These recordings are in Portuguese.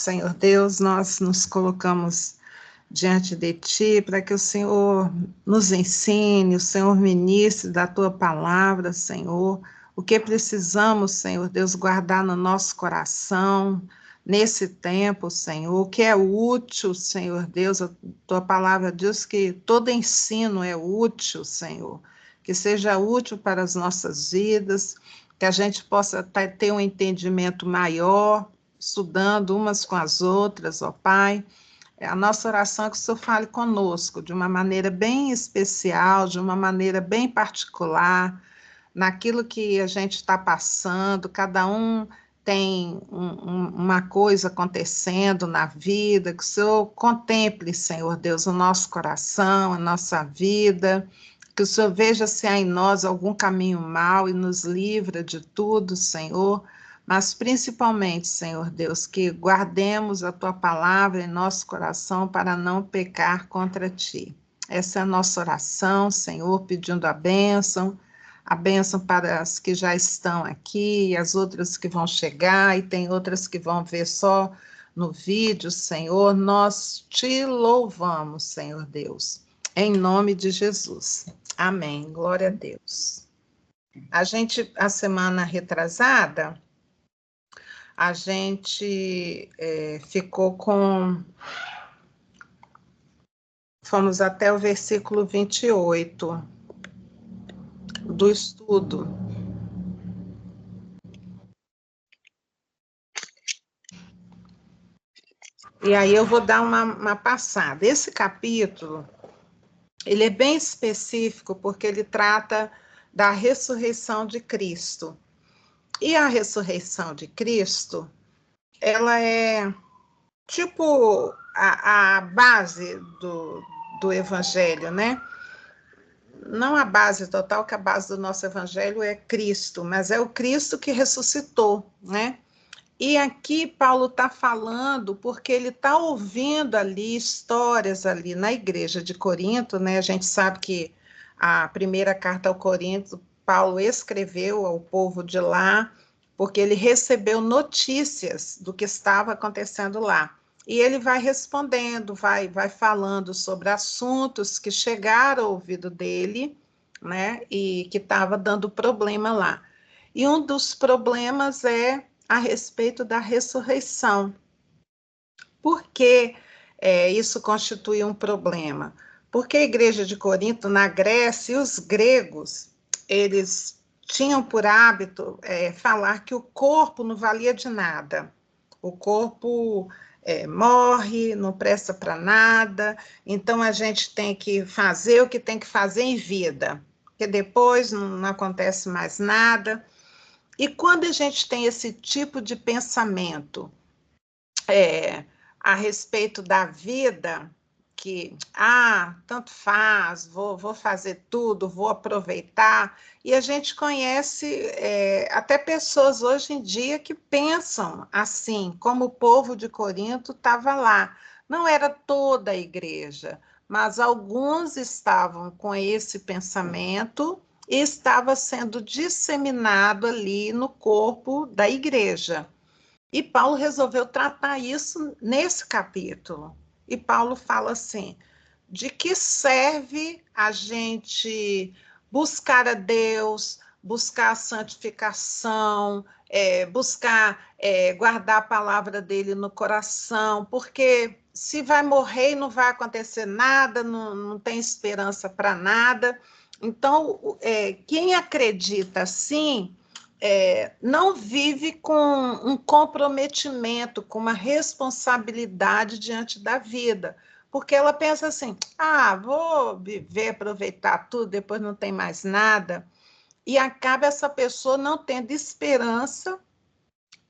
Senhor Deus, nós nos colocamos diante de Ti para que o Senhor nos ensine, o Senhor ministre da Tua palavra, Senhor, o que precisamos, Senhor Deus, guardar no nosso coração, nesse tempo, Senhor, o que é útil, Senhor Deus, a Tua palavra diz que todo ensino é útil, Senhor, que seja útil para as nossas vidas, que a gente possa ter um entendimento maior, estudando umas com as outras, ó Pai. A nossa oração é que o Senhor fale conosco de uma maneira bem especial, de uma maneira bem particular, naquilo que a gente está passando, cada um tem uma coisa acontecendo na vida, que o Senhor contemple, Senhor Deus, o nosso coração, a nossa vida, que o Senhor veja se há em nós algum caminho mau e nos livra de tudo, Senhor, mas principalmente, Senhor Deus, que guardemos a Tua palavra em nosso coração para não pecar contra Ti. Essa é a nossa oração, Senhor, pedindo a bênção para as que já estão aqui, e as outras que vão chegar, e tem outras que vão ver só no vídeo, Senhor. Nós Te louvamos, Senhor Deus, em nome de Jesus. Amém. Glória a Deus. A semana retrasada, a gente ficou com... Fomos até o versículo 28 do estudo. E aí eu vou dar uma passada. Esse capítulo, ele é bem específico porque ele trata da ressurreição de Cristo. E a ressurreição de Cristo, ela é tipo a base do Evangelho, né? Não a base total, que a base do nosso Evangelho é Cristo, mas é o Cristo que ressuscitou, né? E aqui Paulo está falando porque ele está ouvindo ali histórias ali na igreja de Corinto, né? A gente sabe que a primeira carta ao Corinto, Paulo escreveu ao povo de lá, porque ele recebeu notícias do que estava acontecendo lá. E ele vai respondendo, vai falando sobre assuntos que chegaram ao ouvido dele, né? E que estava dando problema lá. E um dos problemas é a respeito da ressurreição. Por que isso constitui um problema? Porque a igreja de Corinto, na Grécia, e os gregos, eles tinham por hábito falar que o corpo não valia de nada. O corpo morre, não presta para nada, então a gente tem que fazer o que tem que fazer em vida, porque depois não acontece mais nada. E quando a gente tem esse tipo de pensamento a respeito da vida, que, tanto faz, vou fazer tudo, vou aproveitar, e a gente conhece até pessoas hoje em dia que pensam assim, como o povo de Corinto estava lá. Não era toda a igreja, mas alguns estavam com esse pensamento e estava sendo disseminado ali no corpo da igreja. E Paulo resolveu tratar isso nesse capítulo. E Paulo fala assim: de que serve a gente buscar a Deus, buscar a santificação, buscar guardar a palavra dele no coração, porque se vai morrer e não vai acontecer nada, não tem esperança para nada. Então, quem acredita assim, não vive com um comprometimento, com uma responsabilidade diante da vida, porque ela pensa assim, vou viver, aproveitar tudo, depois não tem mais nada, e acaba essa pessoa não tendo esperança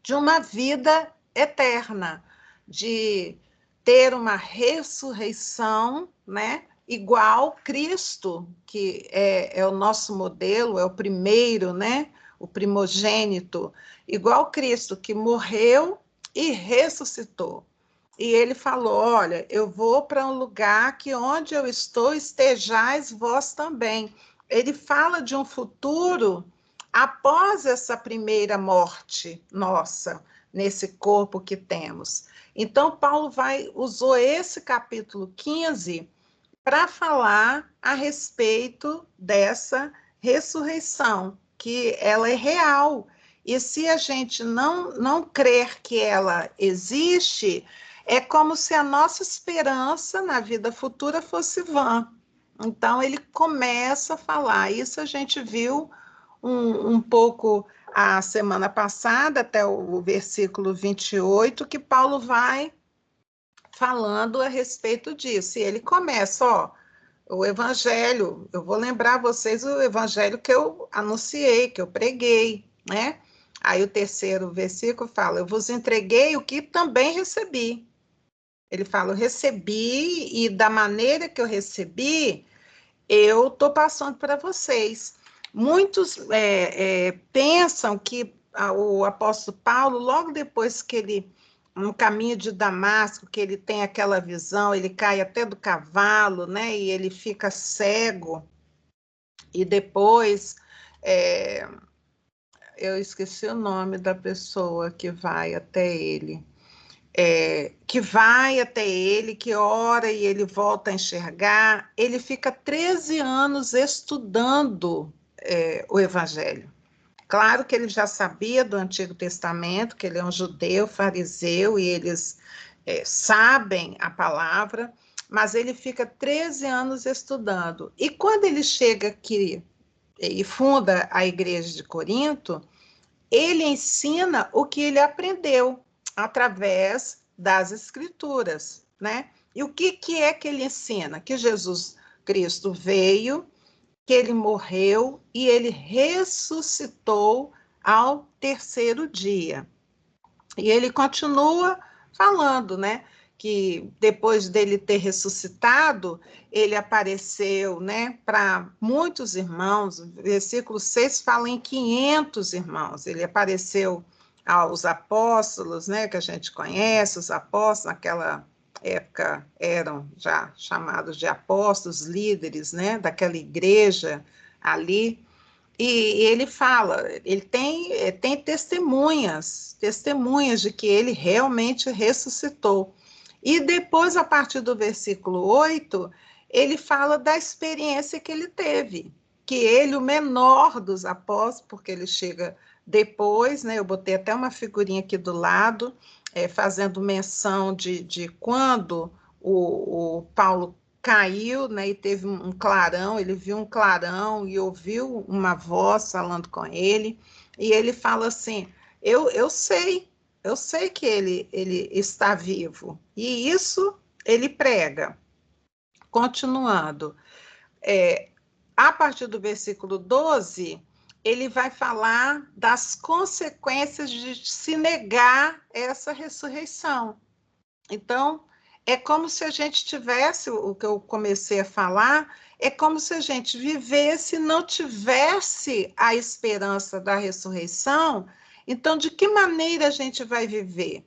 de uma vida eterna, de ter uma ressurreição, né? Igual Cristo, que é o nosso modelo, é o primeiro, né? O primogênito, igual Cristo, que morreu e ressuscitou. E ele falou, olha, eu vou para um lugar que onde eu estou, estejais vós também. Ele fala de um futuro após essa primeira morte nossa, nesse corpo que temos. Então, Paulo usou esse capítulo 15 para falar a respeito dessa ressurreição, que ela é real. E se a gente não crer que ela existe, é como se a nossa esperança na vida futura fosse vã. Então, ele começa a falar. Isso a gente viu um pouco a semana passada, até o versículo 28, que Paulo vai falando a respeito disso. E ele começa, ó, o evangelho, eu vou lembrar vocês o evangelho que eu anunciei, que eu preguei, né? Aí o terceiro versículo fala, eu vos entreguei o que também recebi. Ele fala, eu recebi e da maneira que eu recebi, eu estou passando para vocês. Muitos pensam que o apóstolo Paulo, logo depois que ele, no caminho de Damasco, que ele tem aquela visão, ele cai até do cavalo, né? E ele fica cego. E depois, eu esqueci o nome da pessoa que vai até ele. Que vai até ele, que ora e ele volta a enxergar, ele fica 13 anos estudando o Evangelho. Claro que ele já sabia do Antigo Testamento, que ele é um judeu, fariseu, e eles sabem a palavra, mas ele fica 13 anos estudando. E quando ele chega aqui e funda a igreja de Corinto, ele ensina o que ele aprendeu através das escrituras, né? E o que é que ele ensina? Que Jesus Cristo veio, que ele morreu e ele ressuscitou ao terceiro dia. E ele continua falando, né? Que depois dele ter ressuscitado, ele apareceu, né, para muitos irmãos. O versículo 6 fala em 500 irmãos. Ele apareceu aos apóstolos, né, que a gente conhece, os apóstolos, naquela época eram já chamados de apóstolos, líderes, né, daquela igreja ali. E ele fala, ele tem testemunhas de que ele realmente ressuscitou. E depois, a partir do versículo 8, ele fala da experiência que ele teve, que ele, o menor dos apóstolos, porque ele chega depois, né? Eu botei até uma figurinha aqui do lado, fazendo menção de quando o Paulo caiu, né, e teve um clarão, ele viu um clarão e ouviu uma voz falando com ele, e ele fala assim, eu sei que ele está vivo, e isso ele prega. Continuando, a partir do versículo 12, ele vai falar das consequências de se negar essa ressurreição. Então, é como se a gente tivesse, o que eu comecei a falar, é como se a gente vivesse e não tivesse a esperança da ressurreição. Então, de que maneira a gente vai viver?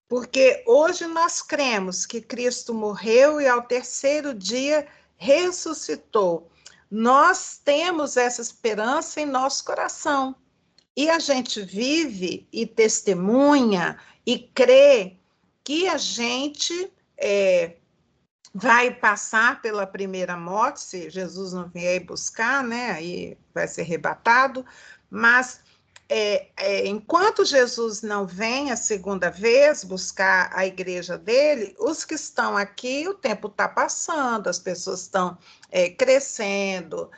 Porque hoje nós cremos que Cristo morreu e ao terceiro dia ressuscitou. Nós temos essa esperança em nosso coração. E a gente vive e testemunha e crê que a gente vai passar pela primeira morte, se Jesus não vier buscar, né, aí vai ser arrebatado, mas enquanto Jesus não vem a segunda vez buscar a igreja dele, os que estão aqui, o tempo está passando, as pessoas estão crescendo,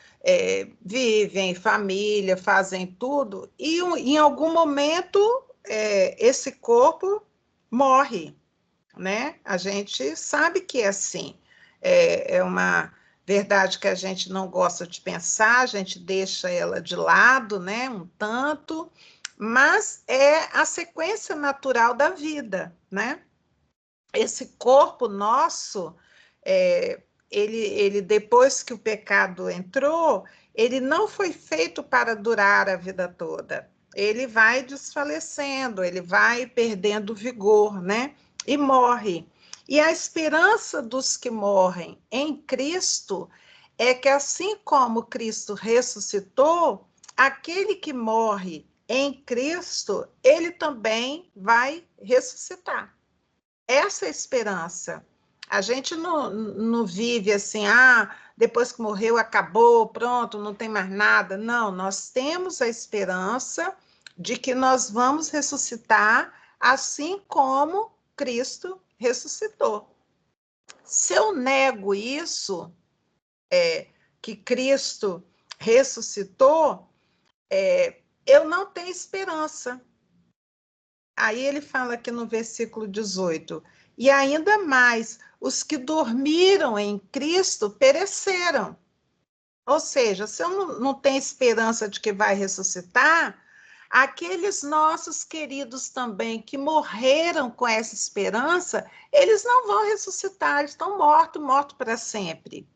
vivem família, fazem tudo, e em algum momento esse corpo morre, né? A gente sabe que é assim, é uma verdade que a gente não gosta de pensar, a gente deixa ela de lado, né, um tanto, mas é a sequência natural da vida, né? Esse corpo nosso, ele depois que o pecado entrou, ele não foi feito para durar a vida toda. Ele vai desfalecendo, ele vai perdendo vigor, né? E morre. E a esperança dos que morrem em Cristo é que, assim como Cristo ressuscitou, aquele que morre em Cristo, ele também vai ressuscitar. Essa é a esperança. A gente não vive assim, depois que morreu, acabou, pronto, não tem mais nada. Não, nós temos a esperança de que nós vamos ressuscitar assim como Cristo ressuscitou. Se eu nego isso, que Cristo ressuscitou, eu não tenho esperança. Aí ele fala aqui no versículo 18, e ainda mais, os que dormiram em Cristo pereceram. Ou seja, se eu não tenho esperança de que vai ressuscitar, aqueles nossos queridos também que morreram com essa esperança, eles não vão ressuscitar, eles estão mortos para sempre.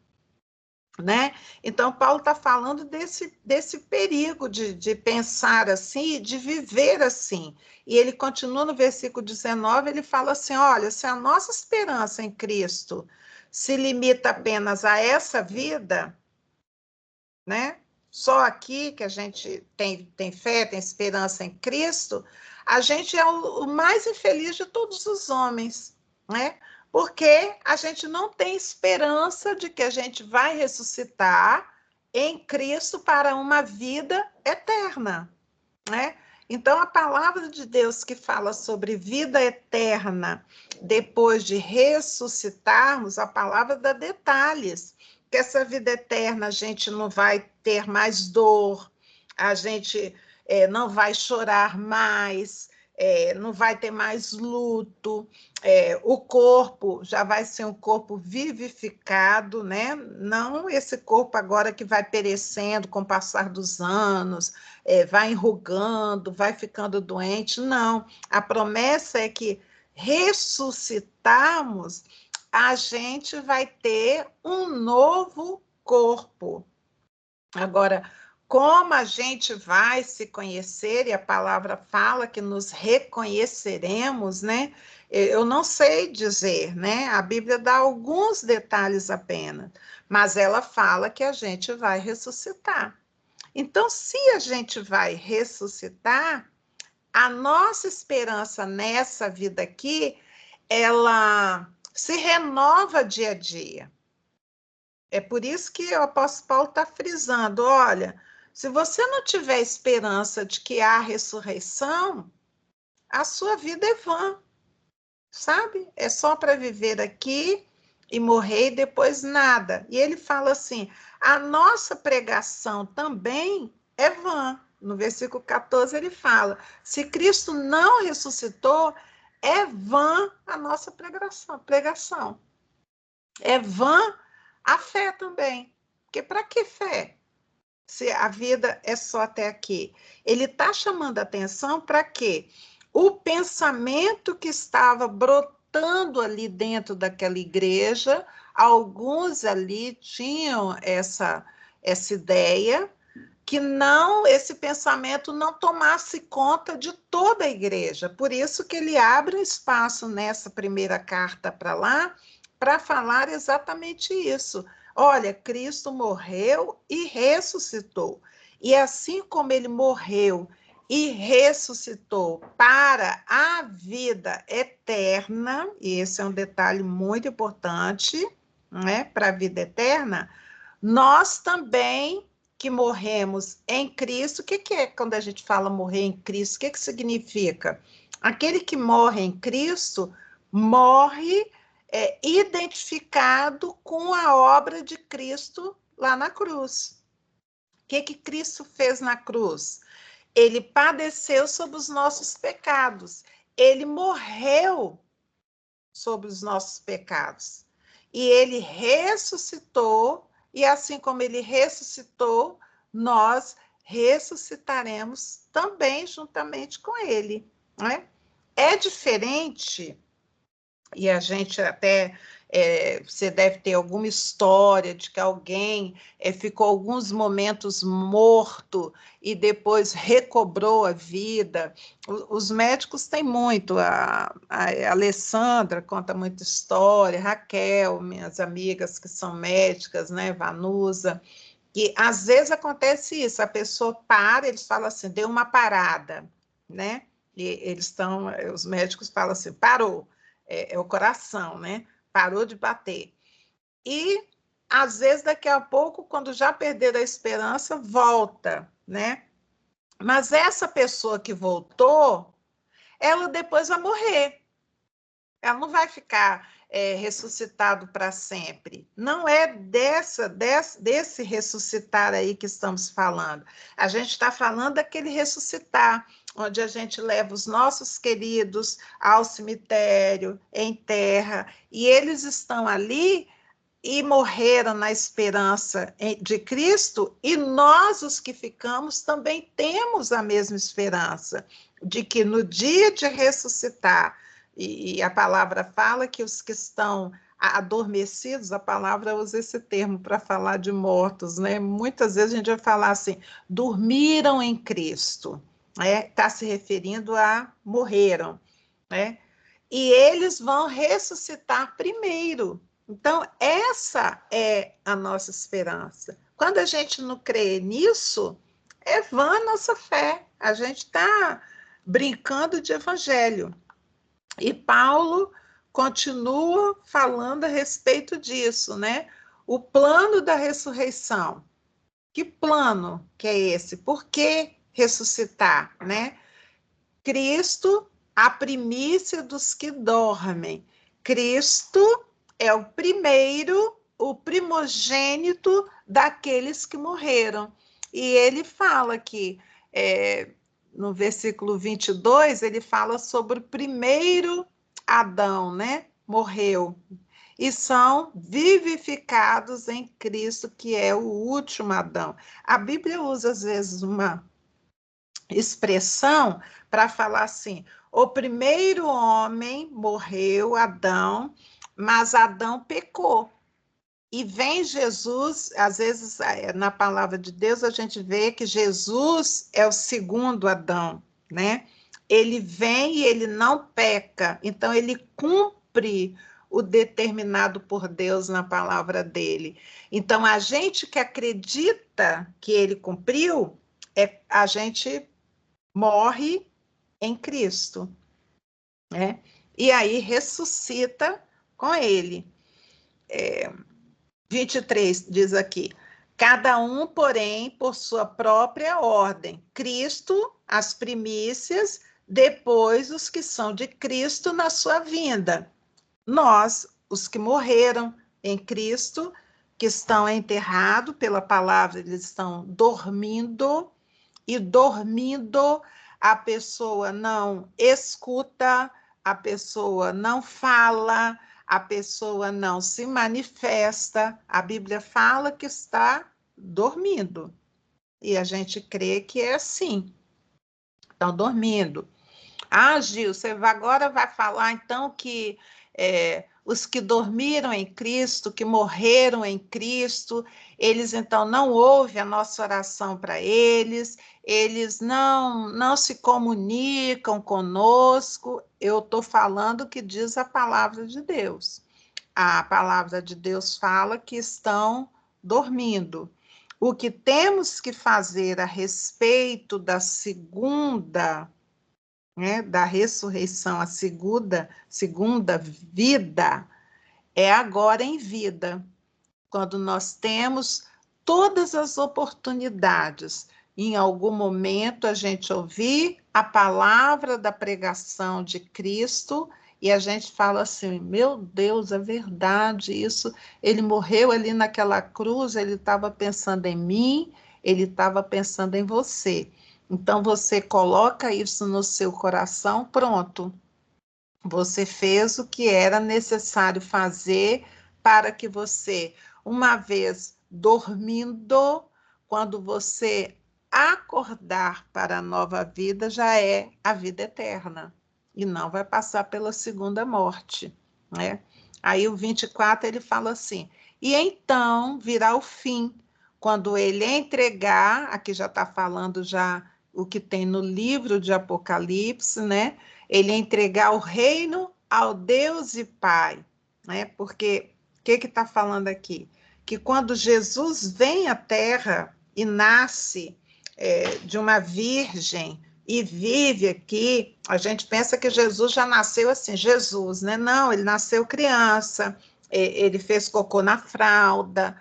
Né? Então, Paulo está falando desse perigo de pensar assim, de viver assim. E ele continua no versículo 19, ele fala assim, olha, se a nossa esperança em Cristo se limita apenas a essa vida, né? Só aqui que a gente tem fé, tem esperança em Cristo, a gente é o mais infeliz de todos os homens, né? Porque a gente não tem esperança de que a gente vai ressuscitar em Cristo para uma vida eterna, né? Então, a palavra de Deus que fala sobre vida eterna depois de ressuscitarmos, a palavra dá detalhes, que essa vida eterna a gente não vai ter mais dor, a gente não vai chorar mais, não vai ter mais luto, o corpo já vai ser um corpo vivificado, né? Não esse corpo agora que vai perecendo com o passar dos anos, vai enrugando, vai ficando doente, não. A promessa é que ressuscitarmos, a gente vai ter um novo corpo. Agora, como a gente vai se conhecer, e a palavra fala que nos reconheceremos, né? Eu não sei dizer, né? A Bíblia dá alguns detalhes apenas, mas ela fala que a gente vai ressuscitar. Então, se a gente vai ressuscitar, a nossa esperança nessa vida aqui, ela se renova dia a dia. É por isso que o apóstolo Paulo está frisando, olha, se você não tiver esperança de que há ressurreição, a sua vida é vã, sabe? É só para viver aqui e morrer e depois nada. E ele fala assim, a nossa pregação também é vã. No versículo 14 ele fala, se Cristo não ressuscitou, é vã a nossa pregação. É vã a fé também. Porque para que fé? Se a vida é só até aqui. Ele está chamando a atenção para quê? O pensamento que estava brotando ali dentro daquela igreja, alguns ali tinham essa ideia, que não, esse pensamento não tomasse conta de toda a igreja. Por isso que ele abre um espaço nessa primeira carta para lá, para falar exatamente isso. Olha, Cristo morreu e ressuscitou. E assim como ele morreu e ressuscitou para a vida eterna, e esse é um detalhe muito importante, né, para a vida eterna, nós também que morremos em Cristo, o que é quando a gente fala morrer em Cristo? O que significa? Aquele que morre em Cristo morre identificado com a obra de Cristo lá na cruz. O que Cristo fez na cruz? Ele padeceu sobre os nossos pecados. Ele morreu sobre os nossos pecados. E ele ressuscitou, e assim como ele ressuscitou, nós ressuscitaremos também juntamente com ele. Né? É diferente, e a gente até, você deve ter alguma história de que alguém ficou alguns momentos morto e depois recobrou a vida. Os médicos têm muito, a Alessandra conta muita história, Raquel, minhas amigas que são médicas, né, Vanusa, E às vezes acontece isso, a pessoa para, eles falam assim, deu uma parada, né? E eles estão, os médicos falam assim, parou, é o coração, né? Parou de bater. E às vezes daqui a pouco, quando já perderam a esperança, volta, né? Mas essa pessoa que voltou, ela depois vai morrer. Ela não vai ficar ressuscitado para sempre. Não é desse ressuscitar aí que estamos falando. A gente está falando daquele ressuscitar, onde a gente leva os nossos queridos ao cemitério, enterra, e eles estão ali e morreram na esperança de Cristo, e nós, os que ficamos, também temos a mesma esperança, de que no dia de ressuscitar, e a palavra fala que os que estão adormecidos, a palavra usa esse termo para falar de mortos, né? Muitas vezes a gente vai falar assim, dormiram em Cristo, né? Está se referindo a morreram, né? E eles vão ressuscitar primeiro. Então, essa é a nossa esperança. Quando a gente não crê nisso, é vã a nossa fé. A gente está brincando de evangelho. E Paulo continua falando a respeito disso, né? O plano da ressurreição. Que plano que é esse? Por que ressuscitar, né? Cristo, a primícia dos que dormem. Cristo é o primeiro, o primogênito daqueles que morreram. E ele fala que, no versículo 22, ele fala sobre o primeiro Adão, né? Morreu. E são vivificados em Cristo, que é o último Adão. A Bíblia usa, às vezes, uma expressão para falar assim: o primeiro homem morreu, Adão, mas Adão pecou. E vem Jesus, às vezes na palavra de Deus a gente vê que Jesus é o segundo Adão, né? Ele vem e ele não peca, então ele cumpre o determinado por Deus na palavra dele. Então a gente que acredita que ele cumpriu, a gente morre em Cristo, né? E aí ressuscita com ele. 23 diz aqui: cada um, porém, por sua própria ordem. Cristo, as primícias, depois os que são de Cristo na sua vinda. Nós, os que morreram em Cristo, que estão enterrados pela palavra, eles estão dormindo, e dormindo a pessoa não escuta, a pessoa não fala, a pessoa não se manifesta. A Bíblia fala que está dormindo. E a gente crê que é assim. Estão dormindo. Ah, Gil, você agora vai falar então que os que dormiram em Cristo, que morreram em Cristo, eles então não ouvem a nossa oração para eles não se comunicam conosco. Eu estou falando o que diz a palavra de Deus. A palavra de Deus fala que estão dormindo. O que temos que fazer a respeito da segunda, né, da ressurreição, a segunda vida, é agora em vida, quando nós temos todas as oportunidades, em algum momento a gente ouvir a palavra da pregação de Cristo e a gente fala assim: meu Deus, é verdade isso, ele morreu ali naquela cruz, ele estava pensando em mim, ele estava pensando em você. Então você coloca isso no seu coração, pronto. Você fez o que era necessário fazer para que você, uma vez dormindo, quando você acordar para a nova vida, já é a vida eterna e não vai passar pela segunda morte, né? Aí o 24 ele fala assim: e então virá o fim, quando ele entregar, aqui já está falando já o que tem no livro de Apocalipse, né? Ele entregar o reino ao Deus e Pai, né? Porque o que está falando aqui? que quando Jesus vem à Terra e nasce de uma virgem e vive aqui, a gente pensa que Jesus já nasceu assim, Jesus, né? Não, ele nasceu criança, ele fez cocô na fralda,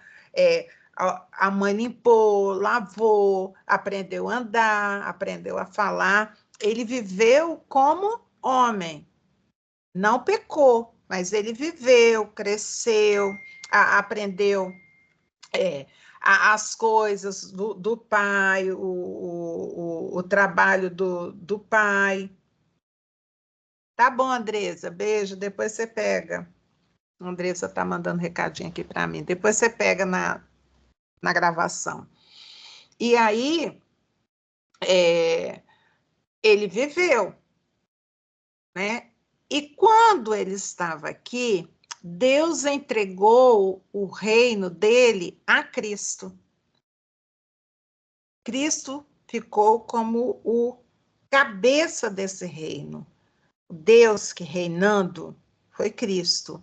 a mãe limpou, lavou, aprendeu a andar, aprendeu a falar. Ele viveu como homem, não pecou, mas ele viveu, cresceu, aprendeu as coisas do pai, o trabalho do pai. Tá bom, Andresa, beijo, depois você pega. A Andresa está mandando recadinho aqui para mim, depois você pega na gravação. E aí, ele viveu, né? E quando ele estava aqui, Deus entregou o reino dele a Cristo. Cristo ficou como o cabeça desse reino. Deus que reinando foi Cristo.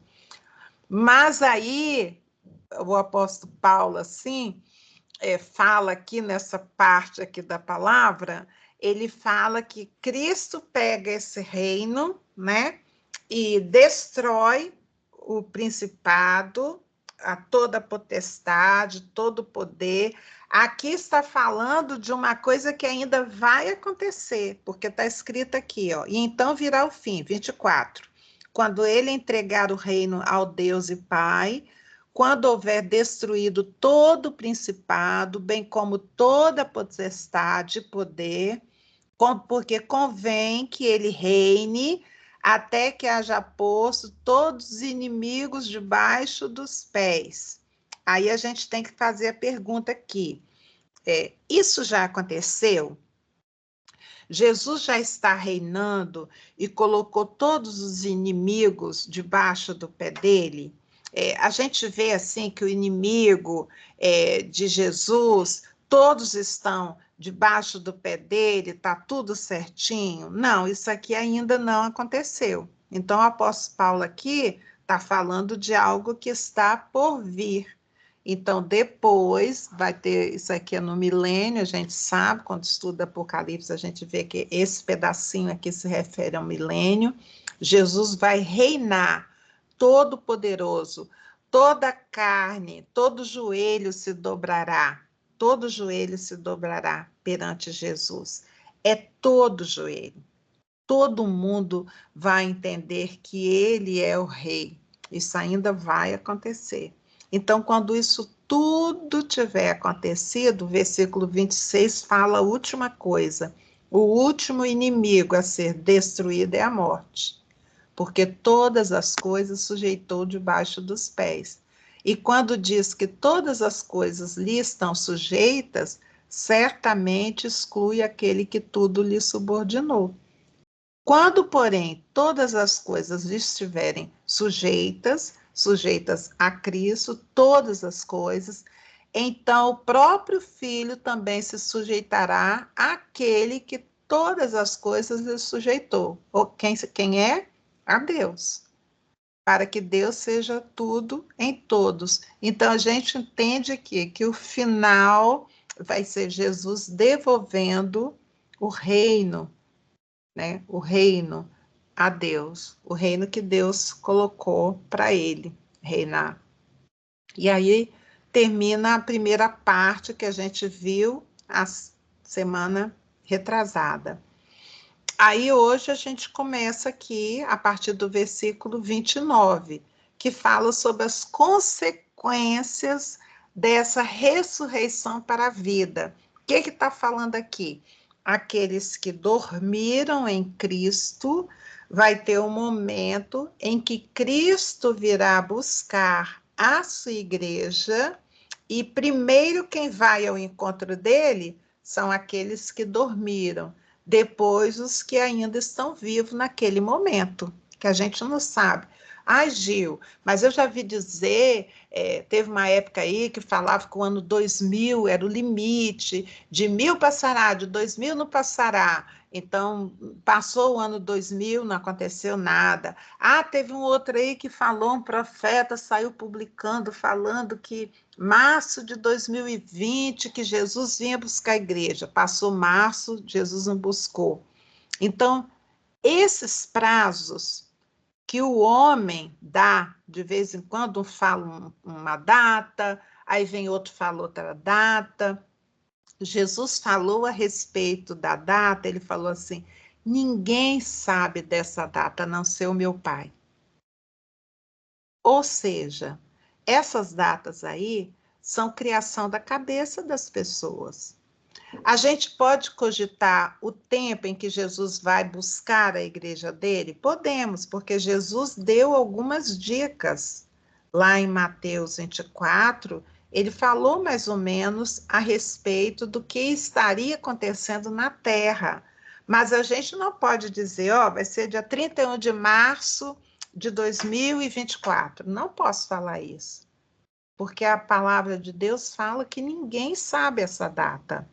Mas aí, o apóstolo Paulo, assim, fala aqui nessa parte aqui da palavra, ele fala que Cristo pega esse reino, né, e destrói o principado, a toda a potestade, todo o poder. Aqui está falando de uma coisa que ainda vai acontecer, porque está escrito aqui, ó, e então virá o fim, 24. Quando ele entregar o reino ao Deus e Pai, quando houver destruído todo o principado, bem como toda a potestade e poder, porque convém que ele reine até que haja posto todos os inimigos debaixo dos pés. Aí a gente tem que fazer a pergunta aqui, isso já aconteceu? Jesus já está reinando e colocou todos os inimigos debaixo do pé dele? A gente vê assim que o inimigo de Jesus, todos estão debaixo do pé dele, está tudo certinho? Não, isso aqui ainda não aconteceu. Então, o apóstolo Paulo aqui está falando de algo que está por vir. Então, depois vai ter, isso aqui é no milênio, a gente sabe, quando estuda Apocalipse, a gente vê que esse pedacinho aqui se refere ao milênio. Jesus vai reinar, todo poderoso, toda carne, todo joelho se dobrará perante Jesus. É todo joelho. Todo mundo vai entender que ele é o rei. Isso ainda vai acontecer. Então, quando isso tudo tiver acontecido, o versículo 26 fala a última coisa. O último inimigo a ser destruído é a morte, porque todas as coisas sujeitou debaixo dos pés. E quando diz que todas as coisas lhe estão sujeitas, certamente exclui aquele que tudo lhe subordinou. Quando, porém, todas as coisas lhe estiverem sujeitas a Cristo, todas as coisas, então o próprio Filho também se sujeitará àquele que todas as coisas lhe sujeitou. Quem é? A Deus. Para que Deus seja tudo em todos. Então, a gente entende aqui que o final vai ser Jesus devolvendo o reino, né? O reino a Deus, o reino que Deus colocou para ele reinar. E aí termina a primeira parte que a gente viu a semana retrasada. Aí hoje a gente começa aqui a partir do versículo 29, que fala sobre as consequências dessa ressurreição para a vida. O que está falando aqui? Aqueles que dormiram em Cristo, vai ter um momento em que Cristo virá buscar a sua igreja, e primeiro quem vai ao encontro dele são aqueles que dormiram, depois os que ainda estão vivos naquele momento, que a gente não sabe. Ai, Gil, mas eu já vi dizer, teve uma época aí que falava que o ano 2000 era o limite, de 1000 passará, de 2000 não passará. Então, passou o ano 2000, não aconteceu nada. Ah, teve um outro aí que falou, um profeta saiu publicando, falando que março de 2020, que Jesus vinha buscar a igreja. Passou março, Jesus não buscou. Então, esses prazos que o homem dá, de vez em quando, um fala uma data, aí vem outro fala outra data. Jesus falou a respeito da data, ele falou assim: ninguém sabe dessa data a não ser o meu Pai. Ou seja, essas datas aí são criação da cabeça das pessoas. A gente pode cogitar o tempo em que Jesus vai buscar a igreja dele? Podemos, porque Jesus deu algumas dicas. Lá em Mateus 24, ele falou mais ou menos a respeito do que estaria acontecendo na Terra. Mas a gente não pode dizer, ó, vai ser dia 31 de março de 2024. Não posso falar isso, porque a palavra de Deus fala que ninguém sabe essa data.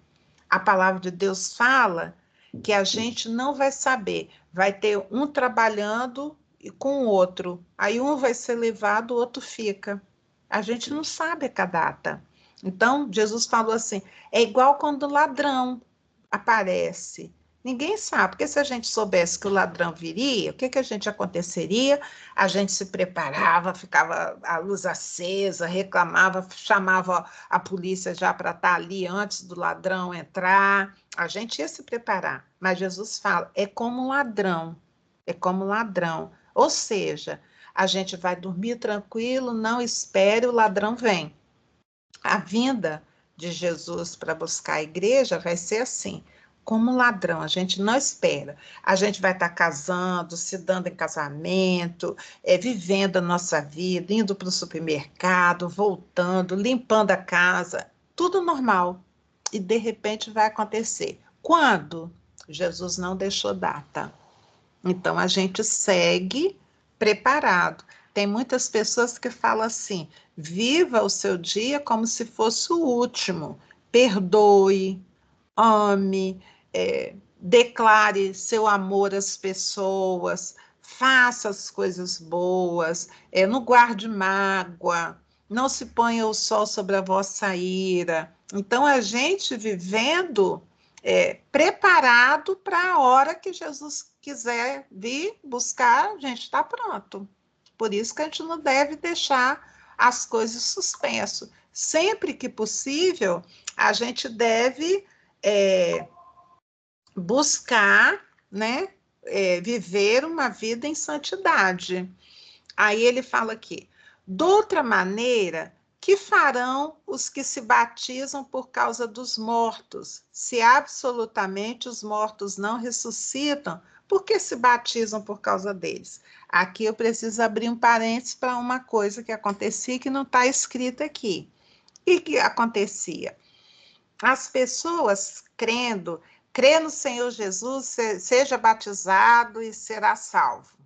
A palavra de Deus fala que a gente não vai saber, vai ter um trabalhando com o outro, aí um vai ser levado, o outro fica. A gente não sabe a data. Então, Jesus falou assim, é igual quando o ladrão aparece. Ninguém sabe, porque se a gente soubesse que o ladrão viria, o que, que a gente aconteceria? A gente se preparava, ficava a luz acesa, reclamava, chamava a polícia já para estar ali antes do ladrão entrar. A gente ia se preparar. Mas Jesus fala, é como um ladrão, é como um ladrão. Ou seja, a gente vai dormir tranquilo, não espere, o ladrão vem. A vinda de Jesus para buscar a igreja vai ser assim, como um ladrão, a gente não espera. A gente vai estar casando, se dando em casamento, vivendo a nossa vida, indo para o supermercado, voltando, limpando a casa, tudo normal. E de repente vai acontecer. Quando? Jesus não deixou data. Então a gente segue preparado. Tem muitas pessoas que falam assim: viva o seu dia como se fosse o último. Perdoe, ame, declare seu amor às pessoas, faça as coisas boas, não guarde mágoa, não se ponha o sol sobre a vossa ira. Então, a gente vivendo preparado para a hora que Jesus quiser vir buscar, a gente está pronto. Por isso que a gente não deve deixar as coisas suspenso. Sempre que possível, a gente deve buscar, né, viver uma vida em santidade. Aí ele fala aqui, de outra maneira, que farão os que se batizam por causa dos mortos? Se absolutamente os mortos não ressuscitam, por que se batizam por causa deles? Aqui eu preciso abrir um parênteses para uma coisa que acontecia que não está escrita aqui. E que acontecia? As pessoas crê no Senhor Jesus, seja batizado e será salvo,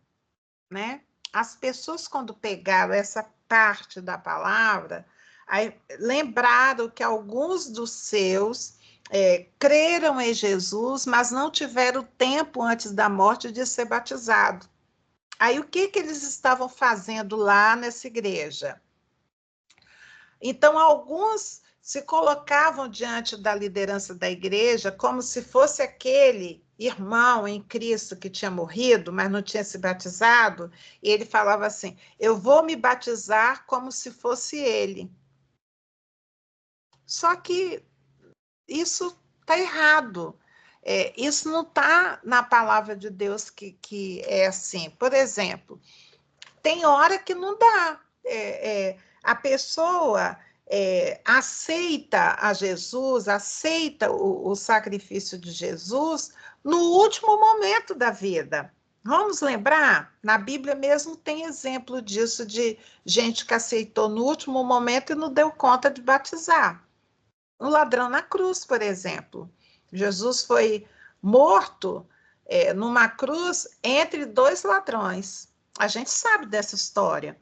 né? As pessoas, quando pegaram essa parte da palavra, aí lembraram que alguns dos seus creram em Jesus, mas não tiveram tempo antes da morte de ser batizado. Aí o que eles estavam fazendo lá nessa igreja? Então, alguns se colocavam diante da liderança da igreja como se fosse aquele irmão em Cristo que tinha morrido, mas não tinha se batizado, e ele falava assim: eu vou me batizar como se fosse ele. Só que isso está errado. Isso não está na palavra de Deus que é assim. Por exemplo, tem hora que não dá. A pessoa aceita a Jesus, aceita o sacrifício de Jesus no último momento da vida. Vamos lembrar? Na Bíblia mesmo tem exemplo disso, de gente que aceitou no último momento e não deu conta de batizar. Um ladrão na cruz, por exemplo. Jesus foi morto numa cruz entre dois ladrões. A gente sabe dessa história.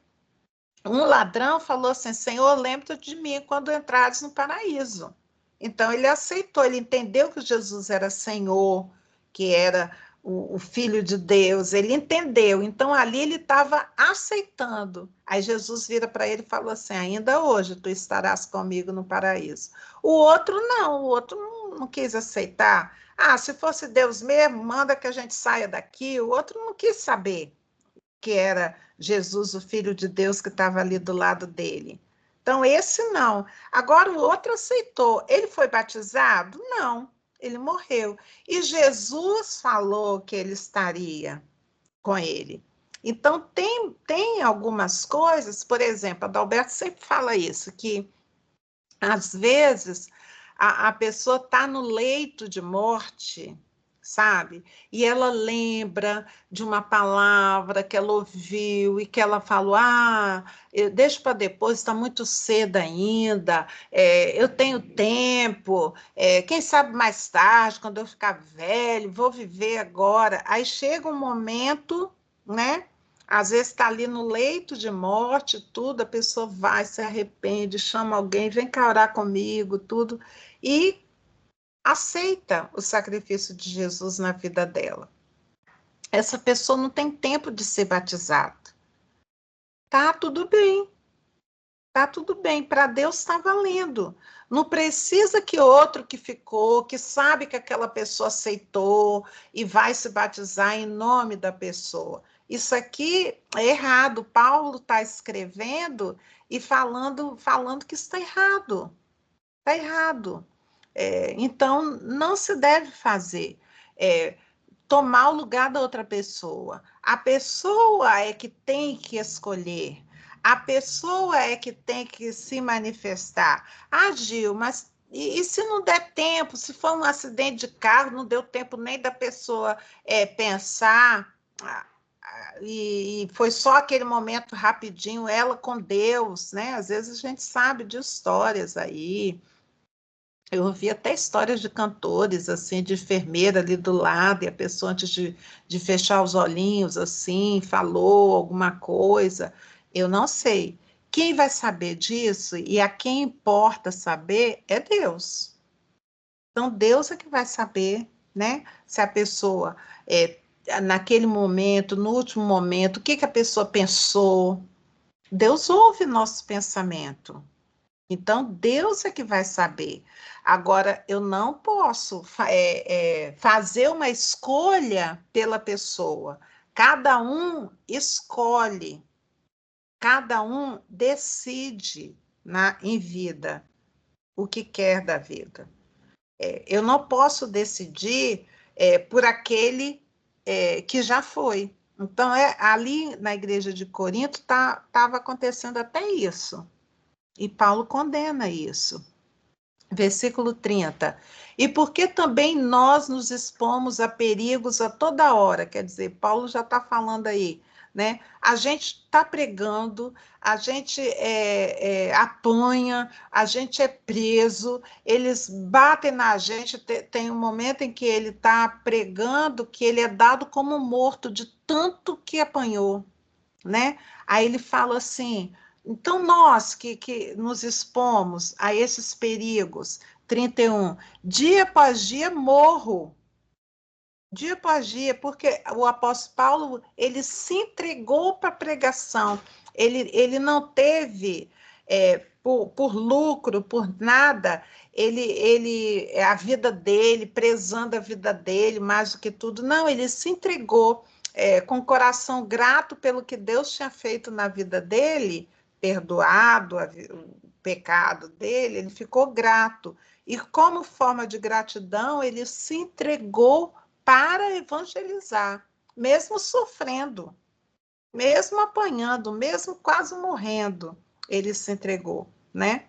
Um ladrão falou assim: Senhor, lembra de mim quando entrares no paraíso. Então ele aceitou, ele entendeu que Jesus era Senhor, que era o Filho de Deus, ele entendeu, então ali ele estava aceitando. Aí Jesus vira para ele e falou assim, ainda hoje tu estarás comigo no paraíso. O outro não, o outro não quis aceitar. Ah, se fosse Deus mesmo, manda que a gente saia daqui. O outro não quis saber que era Jesus, o Filho de Deus, que estava ali do lado dele. Então, esse não. Agora, o outro aceitou. Ele foi batizado? Não, ele morreu. E Jesus falou que ele estaria com ele. Então, tem algumas coisas, por exemplo, a Adalberto sempre fala isso, que às vezes a pessoa está no leito de morte, sabe? E ela lembra de uma palavra que ela ouviu e que ela falou: ah, deixa para depois, está muito cedo ainda, eu tenho tempo, quem sabe mais tarde, quando eu ficar velho, vou viver agora. Aí chega um momento, né? Às vezes está ali no leito de morte, tudo, a pessoa vai, se arrepende, chama alguém, vem cá orar comigo, tudo, e aceita o sacrifício de Jesus na vida dela. Essa pessoa não tem tempo de ser batizada. Tá tudo bem. Tá tudo bem, para Deus está valendo. Não precisa que outro que ficou, que sabe que aquela pessoa aceitou e vai se batizar em nome da pessoa. Isso aqui é errado. Paulo está escrevendo e falando que está errado. Está errado. Então, não se deve fazer. Tomar o lugar da outra pessoa. A pessoa é que tem que escolher. A pessoa é que tem que se manifestar. Ah, Gil, mas e se não der tempo? Se for um acidente de carro, não deu tempo nem da pessoa pensar, e foi só aquele momento rapidinho, ela com Deus, né? Às vezes a gente sabe de histórias aí. Eu ouvi até histórias de cantores, assim, de enfermeira ali do lado, e a pessoa, antes de fechar os olhinhos, assim, falou alguma coisa. Eu não sei. Quem vai saber disso e a quem importa saber é Deus. Então, Deus é que vai saber, né? Se a pessoa, naquele momento, no último momento, o que a pessoa pensou. Deus ouve nosso pensamento. Então, Deus é que vai saber. Agora, eu não posso fazer uma escolha pela pessoa. Cada um escolhe, cada um decide em vida o que quer da vida. Eu não posso decidir por aquele que já foi. Então, ali na igreja de Corinto estava acontecendo até isso. E Paulo condena isso. Versículo 30. E porque também nós nos expomos a perigos a toda hora, quer dizer, Paulo já está falando aí, né? A gente está pregando, a gente apanha, a gente é preso, eles batem na gente, tem um momento em que ele está pregando que ele é dado como morto de tanto que apanhou, né? Aí ele fala assim, então nós que nos expomos a esses perigos, 31, dia após dia morro, dia após dia, porque o apóstolo Paulo, ele se entregou para a pregação, ele não teve, por lucro, por nada, a vida dele, prezando a vida dele mais do que tudo, não, ele se entregou, com o coração grato pelo que Deus tinha feito na vida dele, perdoado o pecado dele, ele ficou grato. E como forma de gratidão, ele se entregou para evangelizar, mesmo sofrendo, mesmo apanhando, mesmo quase morrendo, ele se entregou, né?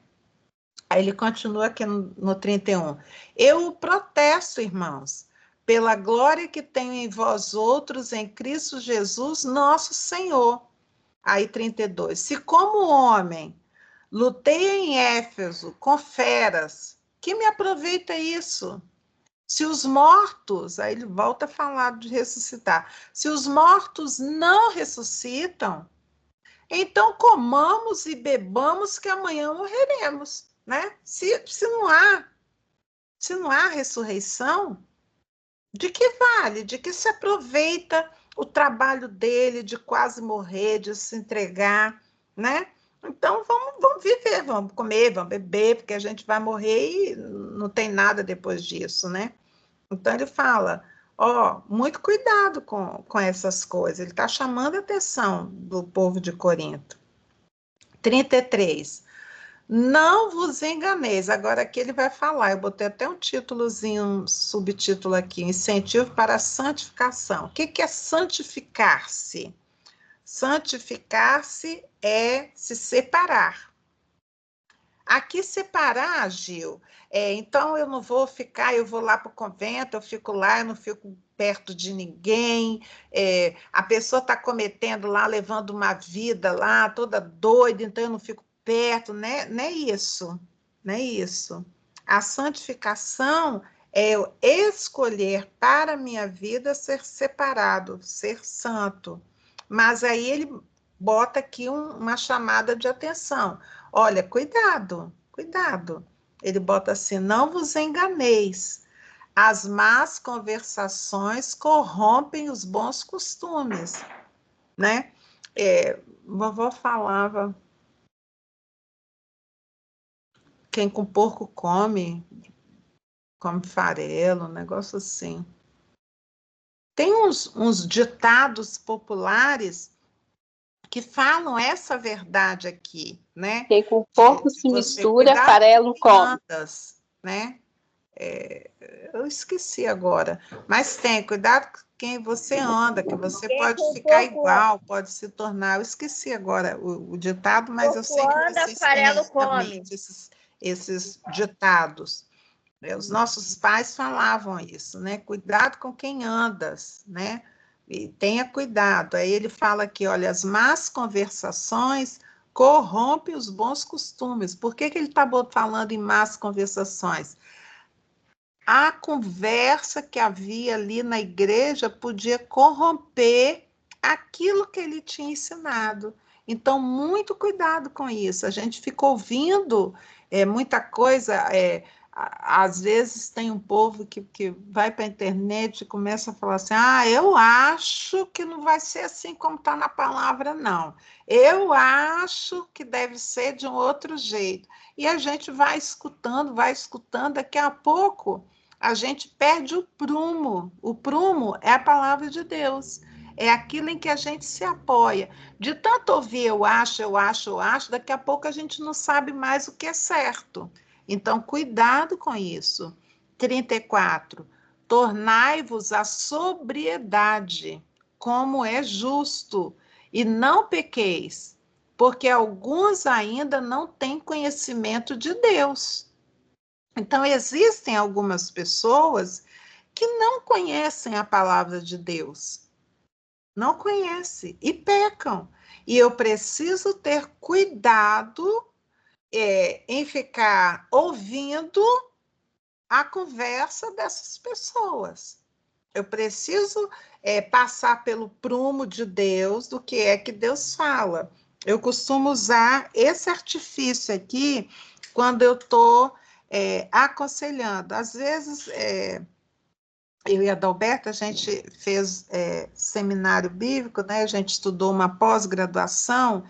Aí ele continua aqui no 31. Eu protesto, irmãos, pela glória que tenho em vós outros, em Cristo Jesus, nosso Senhor. Aí 32. Se como homem lutei em Éfeso com feras, que me aproveita isso? Se os mortos, aí ele volta a falar de ressuscitar, se os mortos não ressuscitam, então comamos e bebamos que amanhã morreremos, né? Se não há ressurreição, De que vale? De que se aproveita o trabalho dele de quase morrer, de se entregar, né? Então vamos viver, vamos comer, vamos beber, porque a gente vai morrer e não tem nada depois disso, né? Então ele fala, ó, muito cuidado com essas coisas. Ele está chamando a atenção do povo de Corinto. 33. Não vos enganeis. Agora aqui ele vai falar, eu botei até um títulozinho, um subtítulo aqui, incentivo para a santificação. O que é santificar-se? Santificar-se é se separar. Aqui separar, Gil, então eu não vou ficar, eu vou lá para o convento, eu fico lá, eu não fico perto de ninguém, a pessoa está cometendo lá, levando uma vida lá, toda doida, então eu não fico perto, né? Não é isso, não é isso. A santificação é eu escolher para a minha vida ser separado, ser santo. Mas aí ele bota aqui uma chamada de atenção. Olha, cuidado, cuidado. Ele bota assim: não vos enganeis. As más conversações corrompem os bons costumes, né? Vovó falava: quem com porco come, come farelo, um negócio assim. Tem uns ditados populares que falam essa verdade aqui, né? Quem com porco se Você mistura, cuidado com farelo quem come. andas, né? Eu esqueci agora, mas tem, cuidado com quem você anda, que você pode ficar igual, pode se tornar. Eu esqueci agora o ditado, mas eu sei que vocês têm aí na mente esses ditados. Os nossos pais falavam isso, né? Cuidado com quem andas, né? E tenha cuidado. Aí ele fala aqui, olha, as más conversações corrompem os bons costumes. Por que ele está falando em más conversações? A conversa que havia ali na igreja podia corromper aquilo que ele tinha ensinado. Então, muito cuidado com isso. A gente fica ouvindo muita coisa. Às vezes tem um povo que vai para a internet e começa a falar assim: eu acho que não vai ser assim como está na palavra, não. Eu acho que deve ser de um outro jeito. E a gente vai escutando, daqui a pouco a gente perde o prumo. O prumo é a palavra de Deus. É aquilo em que a gente se apoia. De tanto ouvir eu acho, daqui a pouco a gente não sabe mais o que é certo. Então, cuidado com isso. 34. Tornai-vos a sobriedade, como é justo, e não pequeis, porque alguns ainda não têm conhecimento de Deus. Então, existem algumas pessoas que não conhecem a palavra de Deus, não conhecem e pecam. E eu preciso ter cuidado em ficar ouvindo a conversa dessas pessoas. Eu preciso passar pelo prumo de Deus, do que é que Deus fala. Eu costumo usar esse artifício aqui quando eu estou aconselhando. Às vezes, eu e a Adalberto, a gente fez seminário bíblico, né? A gente estudou uma pós-graduação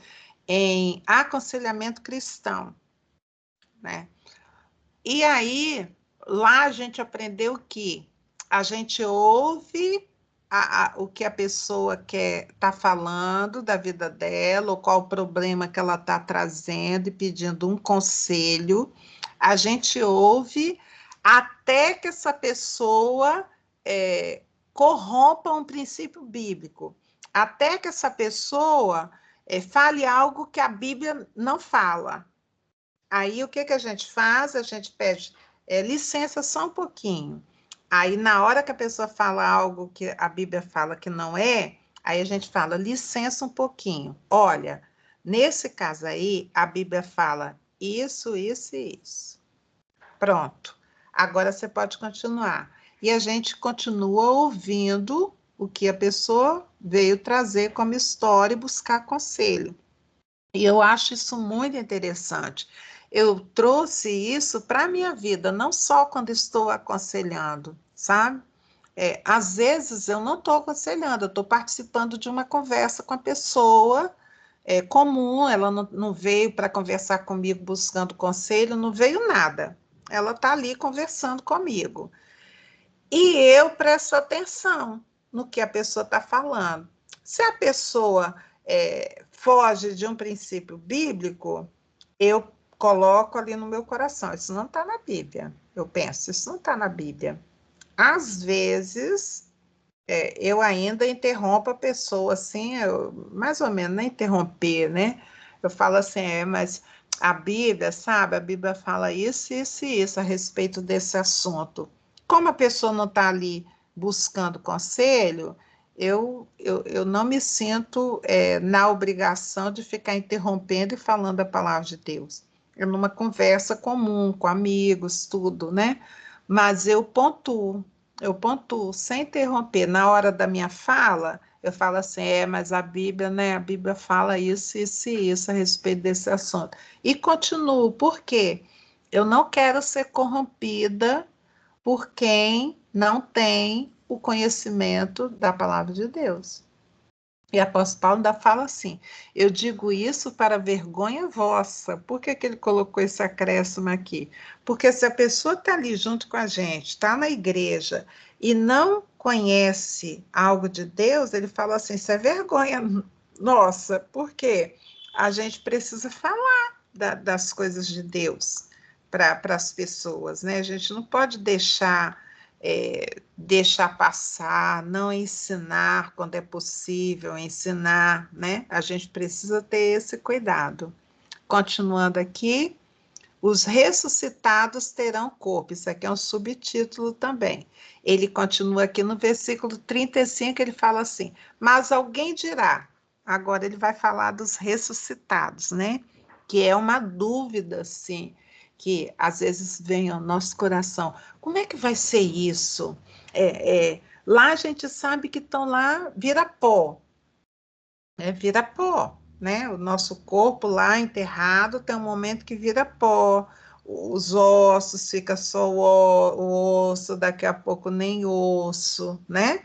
em aconselhamento cristão, né? E aí, lá a gente aprendeu que a gente ouve o que a pessoa quer tá falando da vida dela, ou qual o problema que ela está trazendo e pedindo um conselho. A gente ouve até que essa pessoa corrompa um princípio bíblico, até que essa pessoa fale algo que a Bíblia não fala. Aí o que a gente faz? A gente pede licença só um pouquinho. Aí na hora que a pessoa fala algo que a Bíblia fala que não é, aí a gente fala licença um pouquinho. Olha, nesse caso aí, a Bíblia fala isso, isso e isso. Pronto. Agora você pode continuar. E a gente continua ouvindo o que a pessoa veio trazer como história e buscar conselho. E eu acho isso muito interessante. Eu trouxe isso para a minha vida, não só quando estou aconselhando, sabe? Às vezes eu não estou aconselhando, eu estou participando de uma conversa com a pessoa comum, ela não veio para conversar comigo buscando conselho, não veio nada. Ela está ali conversando comigo. E eu presto atenção no que a pessoa está falando. Se a pessoa foge de um princípio bíblico, eu coloco ali no meu coração, isso não está na Bíblia. Eu penso, isso não está na Bíblia. Às vezes, eu ainda interrompo a pessoa, assim, mais ou menos, não interromper, né? Eu falo assim, mas a Bíblia, sabe? A Bíblia fala isso, isso e isso a respeito desse assunto. Como a pessoa não está ali buscando conselho, eu não me sinto na obrigação de ficar interrompendo e falando a palavra de Deus. É numa conversa comum, com amigos, tudo, né? Mas eu pontuo sem interromper. Na hora da minha fala, eu falo assim, mas a Bíblia, né? A Bíblia fala isso, isso e isso a respeito desse assunto. E continuo, por quê? Eu não quero ser corrompida por quem não tem o conhecimento da palavra de Deus. E apóstolo Paulo ainda fala assim, eu digo isso para vergonha vossa. Por que ele colocou esse acréscimo aqui? Porque se a pessoa está ali junto com a gente, está na igreja, e não conhece algo de Deus, ele fala assim, isso é vergonha nossa. Por quê? A gente precisa falar das coisas de Deus para as pessoas, né? A gente não pode deixar passar, não ensinar quando é possível, ensinar, né? A gente precisa ter esse cuidado. Continuando aqui, os ressuscitados terão corpo. Isso aqui é um subtítulo também. Ele continua aqui no versículo 35, ele fala assim: mas alguém dirá, agora ele vai falar dos ressuscitados, né? Que é uma dúvida, sim, que às vezes vem ao nosso coração. Como é que vai ser isso? Lá a gente sabe que estão lá, vira pó, vira pó, né? O nosso corpo lá enterrado tem um momento que vira pó, os ossos, fica só o osso, daqui a pouco nem osso, né?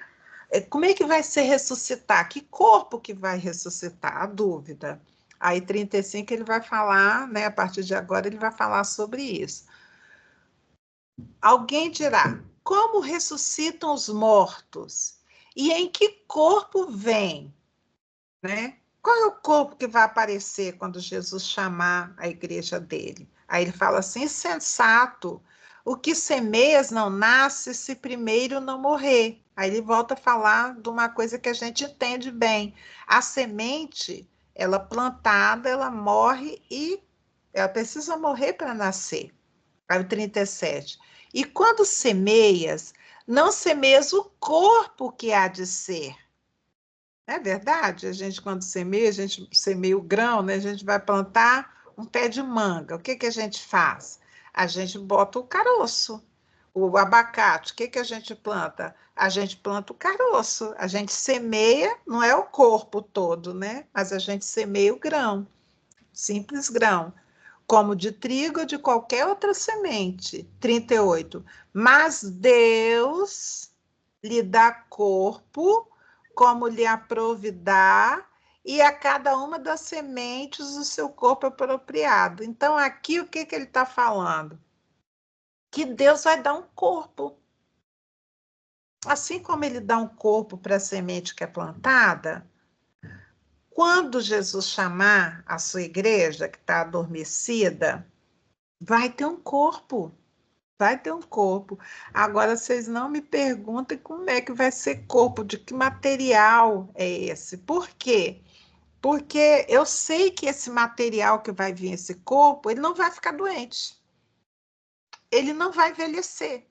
Como é que vai ser ressuscitar? Que corpo que vai ressuscitar? A dúvida. Aí 35 ele vai falar, né? A partir de agora ele vai falar sobre isso. Alguém dirá: como ressuscitam os mortos? E em que corpo vêm? Né? Qual é o corpo que vai aparecer quando Jesus chamar a igreja dele? Aí ele fala assim: insensato, o que semeias não nasce se primeiro não morrer. Aí ele volta a falar de uma coisa que a gente entende bem. A semente, ela plantada, ela morre e ela precisa morrer para nascer. Aí o 37. E quando semeias, não semeias o corpo que há de ser. É verdade, a gente quando semeia, a gente semeia o grão, né? A gente vai plantar um pé de manga. O que que a gente faz? A gente bota o caroço. O abacate, o que que a gente planta? A gente planta o caroço. A gente semeia, não é o corpo todo, né? Mas a gente semeia o grão, simples grão, como de trigo ou de qualquer outra semente. 38. Mas Deus lhe dá corpo, como lhe aprovidar, e a cada uma das sementes o seu corpo apropriado. Então, aqui o que ele está falando? Que Deus vai dar um corpo. Assim como ele dá um corpo para a semente que é plantada, quando Jesus chamar a sua igreja, que está adormecida, vai ter um corpo. Vai ter um corpo. Agora, vocês não me perguntem como é que vai ser corpo, de que material é esse. Por quê? Porque eu sei que esse material que vai vir, esse corpo, ele não vai ficar doente. Ele não vai envelhecer.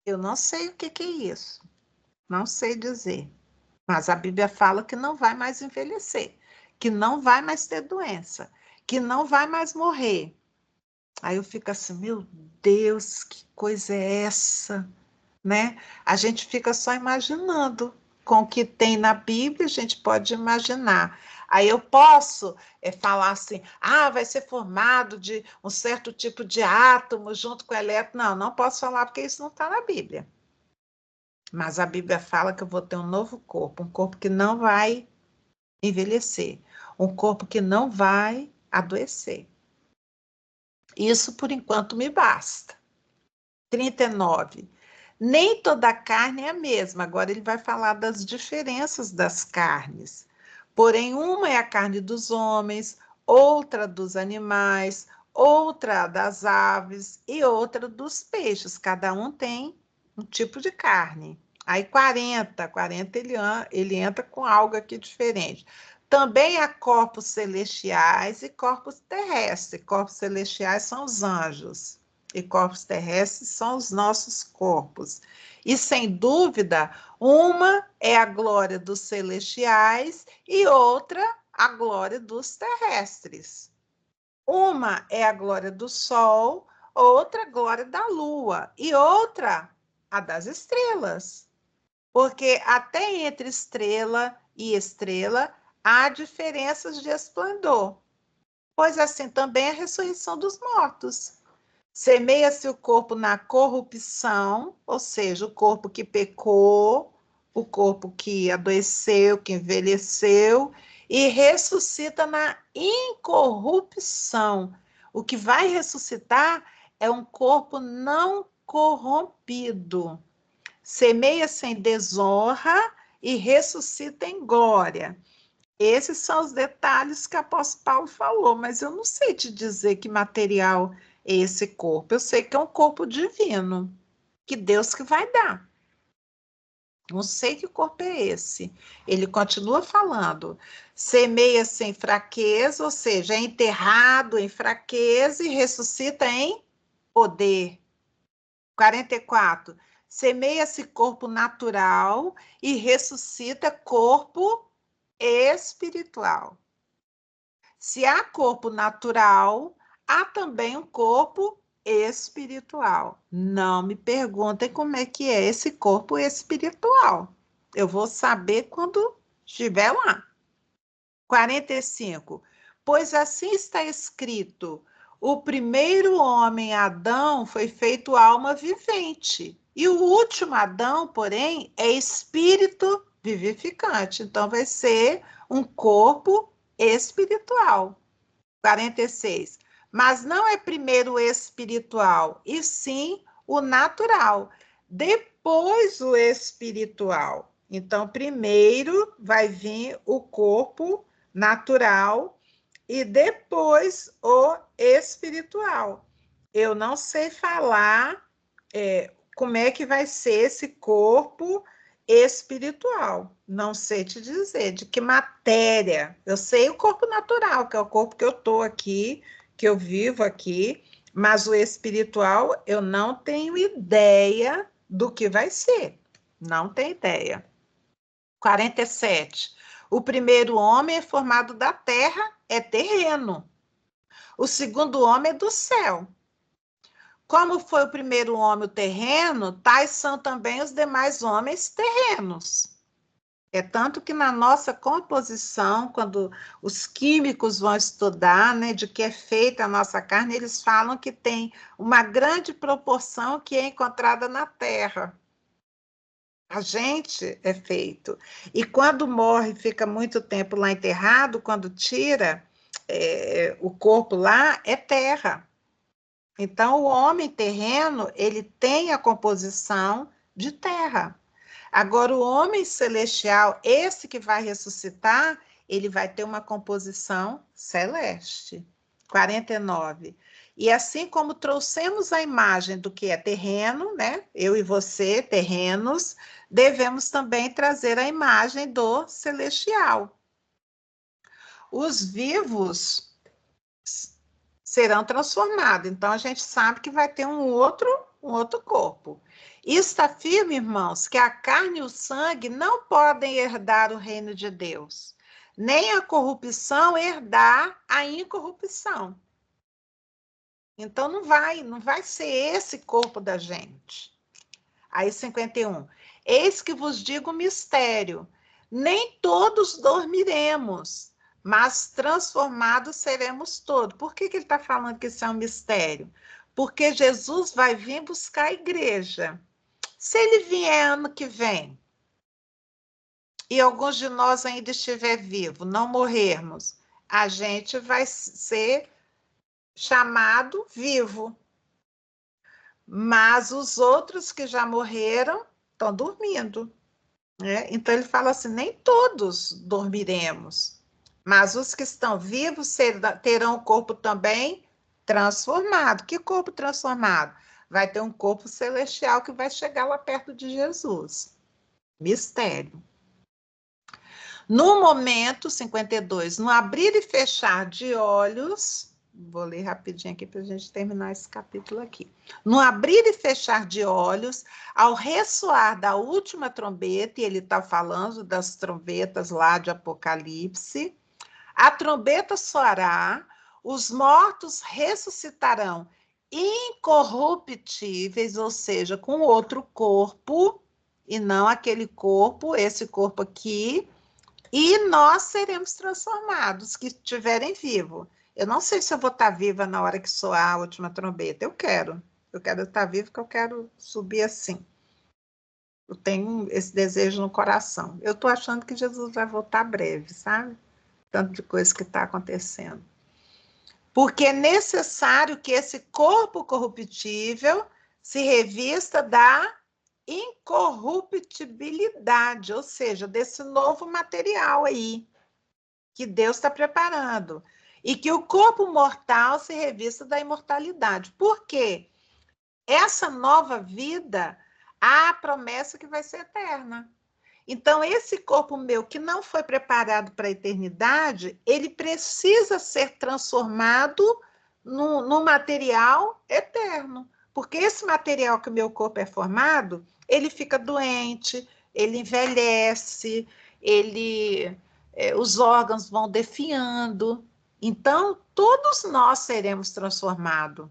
Eu não sei o que que é isso. Não sei dizer. Mas a Bíblia fala que não vai mais envelhecer, que não vai mais ter doença, que não vai mais morrer. Aí eu fico assim, meu Deus, que coisa é essa? Né? A gente fica só imaginando. Com o que tem na Bíblia, a gente pode imaginar. Aí eu posso falar assim, vai ser formado de um certo tipo de átomo junto com o elétron. Não, não posso falar porque isso não está na Bíblia. Mas a Bíblia fala que eu vou ter um novo corpo, um corpo que não vai envelhecer, um corpo que não vai adoecer. Isso, por enquanto, me basta. 39. Nem toda carne é a mesma. Agora ele vai falar das diferenças das carnes. Porém, uma é a carne dos homens, outra dos animais, outra das aves e outra dos peixes. Cada um tem um tipo de carne. Aí 40 ele entra com algo aqui diferente. Também há corpos celestiais e corpos terrestres. Corpos celestiais são os anjos e corpos terrestres são os nossos corpos. E sem dúvida, uma é a glória dos celestiais e outra a glória dos terrestres. Uma é a glória do sol, outra a glória da lua e outra a das estrelas. Porque até entre estrela e estrela há diferenças de esplendor. Pois assim também a ressurreição dos mortos. Semeia-se o corpo na corrupção, ou seja, o corpo que pecou, o corpo que adoeceu, que envelheceu, e ressuscita na incorrupção. O que vai ressuscitar é um corpo não corrompido. Semeia-se em desonra e ressuscita em glória. Esses são os detalhes que o apóstolo Paulo falou, mas eu não sei te dizer que material é esse corpo. Eu sei que é um corpo divino, que Deus que vai dar. Não sei que corpo é esse. Ele continua falando. Semeia-se em fraqueza, ou seja, é enterrado em fraqueza e ressuscita em poder. 44. Semeia-se corpo natural e ressuscita corpo espiritual. Se há corpo natural, há também um corpo espiritual. Não me perguntem como é que é esse corpo espiritual. Eu vou saber quando estiver lá. 45. Pois assim está escrito: o primeiro homem, Adão, foi feito alma vivente, e o último Adão, porém, é espírito vivificante. Então, vai ser um corpo espiritual. 46. Mas não é primeiro o espiritual, e sim o natural, depois o espiritual. Então, primeiro vai vir o corpo natural e depois o espiritual. Eu não sei falar como é que vai ser esse corpo espiritual. Não sei te dizer de que matéria. Eu sei o corpo natural, que é o corpo que eu estou aqui, que eu vivo aqui, mas o espiritual eu não tenho ideia do que vai ser. Não tenho ideia. 47. O primeiro homem é formado da terra, é terreno. O segundo homem é do céu. Como foi o primeiro homem o terreno, tais são também os demais homens terrenos. É tanto que na nossa composição, quando os químicos vão estudar, né, de que é feita a nossa carne, eles falam que tem uma grande proporção que é encontrada na terra. A gente é feito. E quando morre, fica muito tempo lá enterrado, quando tira o corpo lá, é terra. Então, o homem terreno, ele tem a composição de terra. Agora, o homem celestial, esse que vai ressuscitar, ele vai ter uma composição celeste. 49. E assim como trouxemos a imagem do que é terreno, né? Eu e você, terrenos, devemos também trazer a imagem do celestial. Os vivos serão transformados. Então, a gente sabe que vai ter um outro corpo. E está firme, irmãos, que a carne e o sangue não podem herdar o reino de Deus, nem a corrupção herdar a incorrupção. Então, não vai ser esse corpo da gente. Aí, 51. Eis que vos digo o mistério: nem todos dormiremos, mas transformados seremos todos. Por que ele está falando que isso é um mistério? Porque Jesus vai vir buscar a igreja. Se ele vier ano que vem, e alguns de nós ainda estiver vivo, não morrermos, a gente vai ser chamado vivo. Mas os outros que já morreram estão dormindo, né? Então ele fala assim: nem todos dormiremos, mas os que estão vivos terão o corpo também transformado. Que corpo transformado? Vai ter um corpo celestial que vai chegar lá perto de Jesus. Mistério. No momento, 52, no abrir e fechar de olhos, vou ler rapidinho aqui para a gente terminar esse capítulo aqui. No abrir e fechar de olhos, ao ressoar da última trombeta, e ele está falando das trombetas lá de Apocalipse, a trombeta soará, os mortos ressuscitarão incorruptíveis, ou seja, com outro corpo, e não aquele corpo, esse corpo aqui, e nós seremos transformados, que estiverem vivos. Eu não sei se eu vou estar viva na hora que soar a última trombeta. Eu quero estar viva, porque eu quero subir assim. Eu tenho esse desejo no coração. Eu estou achando que Jesus vai voltar breve, sabe? Tanto de coisa que está acontecendo. Porque é necessário que esse corpo corruptível se revista da incorruptibilidade, ou seja, desse novo material aí, que Deus está preparando. E que o corpo mortal se revista da imortalidade. Por quê? Essa nova vida, há a promessa que vai ser eterna. Então, esse corpo meu que não foi preparado para a eternidade, ele precisa ser transformado num material eterno. Porque esse material que o meu corpo é formado, ele fica doente, ele envelhece, os órgãos vão definhando. Então, todos nós seremos transformados.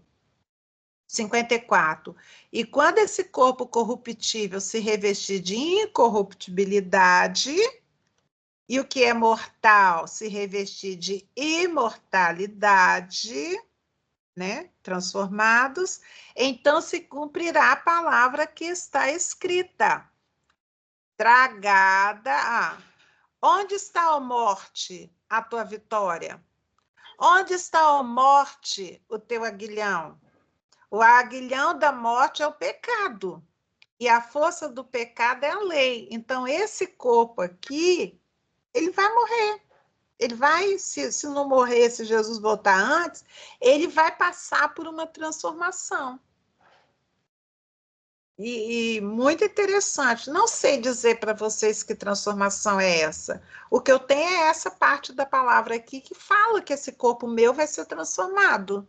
54. E quando esse corpo corruptível se revestir de incorruptibilidade, e o que é mortal se revestir de imortalidade, né? Transformados, então se cumprirá a palavra que está escrita. Tragada. Onde está, ó morte, a tua vitória? Onde está, ó morte, o teu aguilhão? O aguilhão da morte é o pecado. E a força do pecado é a lei. Então, esse corpo aqui, ele vai morrer. Ele vai, se não morrer, se Jesus voltar antes, ele vai passar por uma transformação. E muito interessante. Não sei dizer para vocês que transformação é essa. O que eu tenho é essa parte da palavra aqui que fala que esse corpo meu vai ser transformado.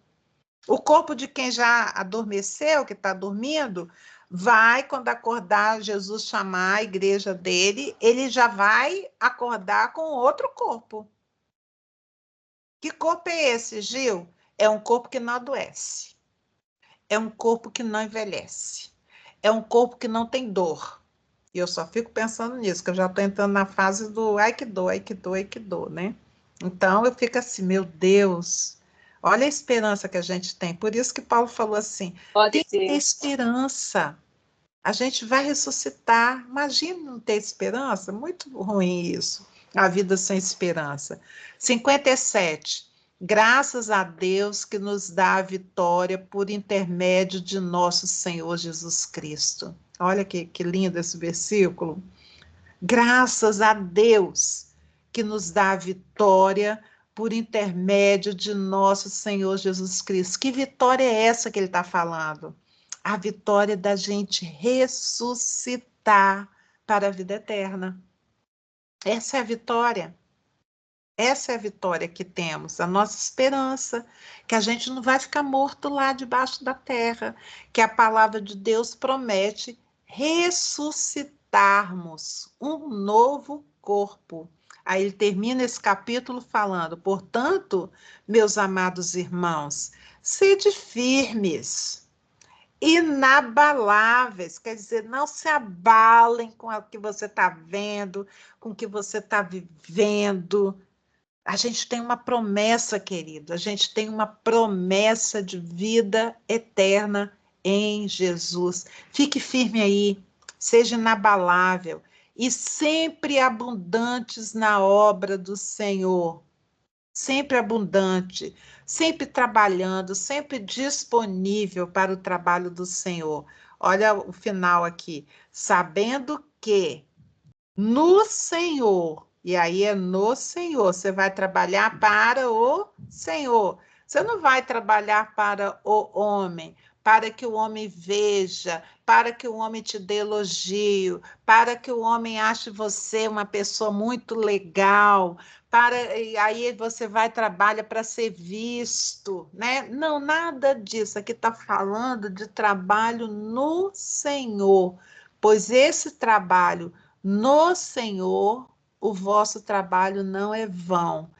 O corpo de quem já adormeceu, que está dormindo, vai, quando acordar, Jesus chamar a igreja dele, ele já vai acordar com outro corpo. Que corpo é esse, Gil? É um corpo que não adoece. É um corpo que não envelhece. É um corpo que não tem dor. E eu só fico pensando nisso, que eu já estou entrando na fase do ai que dor, ai que dor, ai que dor, né? Então eu fico assim, meu Deus, olha a esperança que a gente tem. Por isso que Paulo falou assim, tem que ter esperança. A gente vai ressuscitar. Imagina não ter esperança, muito ruim isso. A vida sem esperança. 57. Graças a Deus que nos dá a vitória por intermédio de nosso Senhor Jesus Cristo. Olha que lindo esse versículo. Graças a Deus que nos dá a vitória por intermédio de nosso Senhor Jesus Cristo. Que vitória é essa que ele está falando? A vitória da gente ressuscitar para a vida eterna. Essa é a vitória. Essa é a vitória que temos, a nossa esperança, que a gente não vai ficar morto lá debaixo da terra, que a palavra de Deus promete ressuscitarmos um novo corpo. Aí ele termina esse capítulo falando, portanto, meus amados irmãos, sede firmes, inabaláveis, quer dizer, não se abalem com o que você está vendo, com o que você está vivendo. A gente tem uma promessa, querido, a gente tem uma promessa de vida eterna em Jesus. Fique firme aí, seja inabalável e sempre abundantes na obra do Senhor. Sempre abundante, sempre trabalhando, sempre disponível para o trabalho do Senhor. Olha o final aqui. Sabendo que no Senhor, e aí é no Senhor, você vai trabalhar para o Senhor. Você não vai trabalhar para o homem, para que o homem veja, para que o homem te dê elogio, para que o homem ache você uma pessoa muito legal, e aí você vai trabalhar para ser visto, né? Não, nada disso. Aqui está falando de trabalho no Senhor, pois esse trabalho no Senhor, o vosso trabalho não é vão.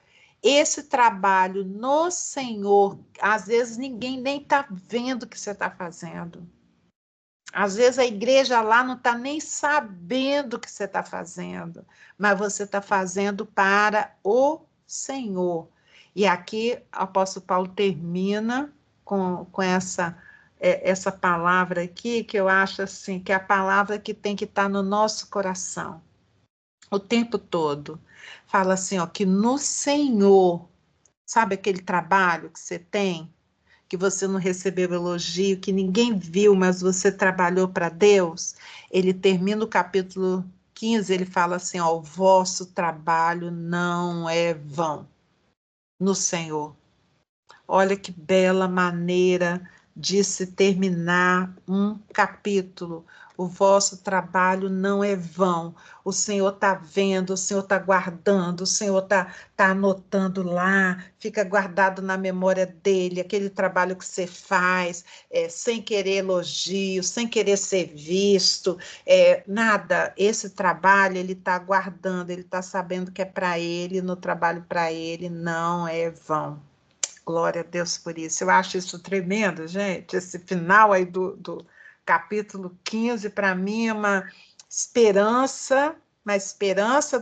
Esse trabalho no Senhor, às vezes ninguém nem está vendo o que você está fazendo. Às vezes a igreja lá não está nem sabendo o que você está fazendo, mas você está fazendo para o Senhor. E aqui o apóstolo Paulo termina com essa palavra aqui, que eu acho assim, que é a palavra que tem que estar no nosso coração o tempo todo. Fala assim, ó, que no Senhor, sabe aquele trabalho que você tem, que você não recebeu elogio, que ninguém viu, mas você trabalhou para Deus? Ele termina o capítulo 15, ele fala assim, ó, o vosso trabalho não é vão no Senhor. Olha que bela maneira de se terminar um capítulo. O vosso trabalho não é vão. O Senhor está vendo, o Senhor está guardando, o Senhor tá anotando lá, fica guardado na memória dele, aquele trabalho que você faz, sem querer elogio, sem querer ser visto, nada. Esse trabalho ele está guardando, ele está sabendo que é para ele, no trabalho para ele não é vão. Glória a Deus por isso. Eu acho isso tremendo, gente. Esse final aí do capítulo 15, para mim, é uma esperança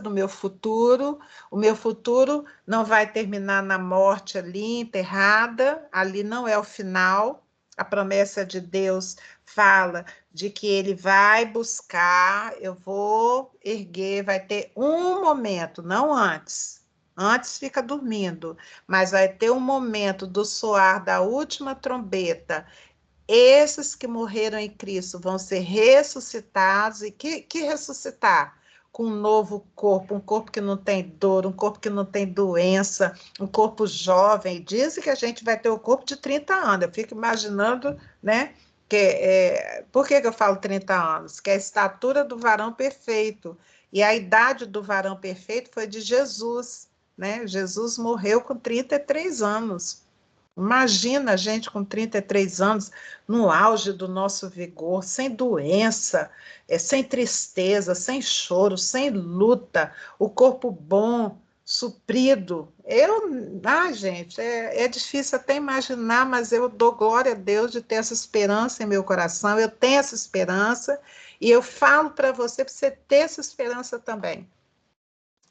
do meu futuro. O meu futuro não vai terminar na morte ali, enterrada. Ali não é o final. A promessa de Deus fala de que ele vai buscar, eu vou erguer, vai ter um momento, não antes. Antes fica dormindo, mas vai ter um momento do soar da última trombeta. Esses que morreram em Cristo vão ser ressuscitados. E que ressuscitar? Com um novo corpo, um corpo que não tem dor, um corpo que não tem doença, um corpo jovem. Dizem que a gente vai ter o corpo de 30 anos. Eu fico imaginando, né? Por que eu falo 30 anos? Que é a estatura do varão perfeito. E a idade do varão perfeito foi de Jesus, né? Jesus morreu com 33 anos. Imagina a gente com 33 anos, no auge do nosso vigor, sem doença, sem tristeza, sem choro, sem luta, o corpo bom, suprido. Gente, é difícil até imaginar, mas eu dou glória a Deus de ter essa esperança em meu coração. Eu tenho essa esperança e eu falo para você ter essa esperança também.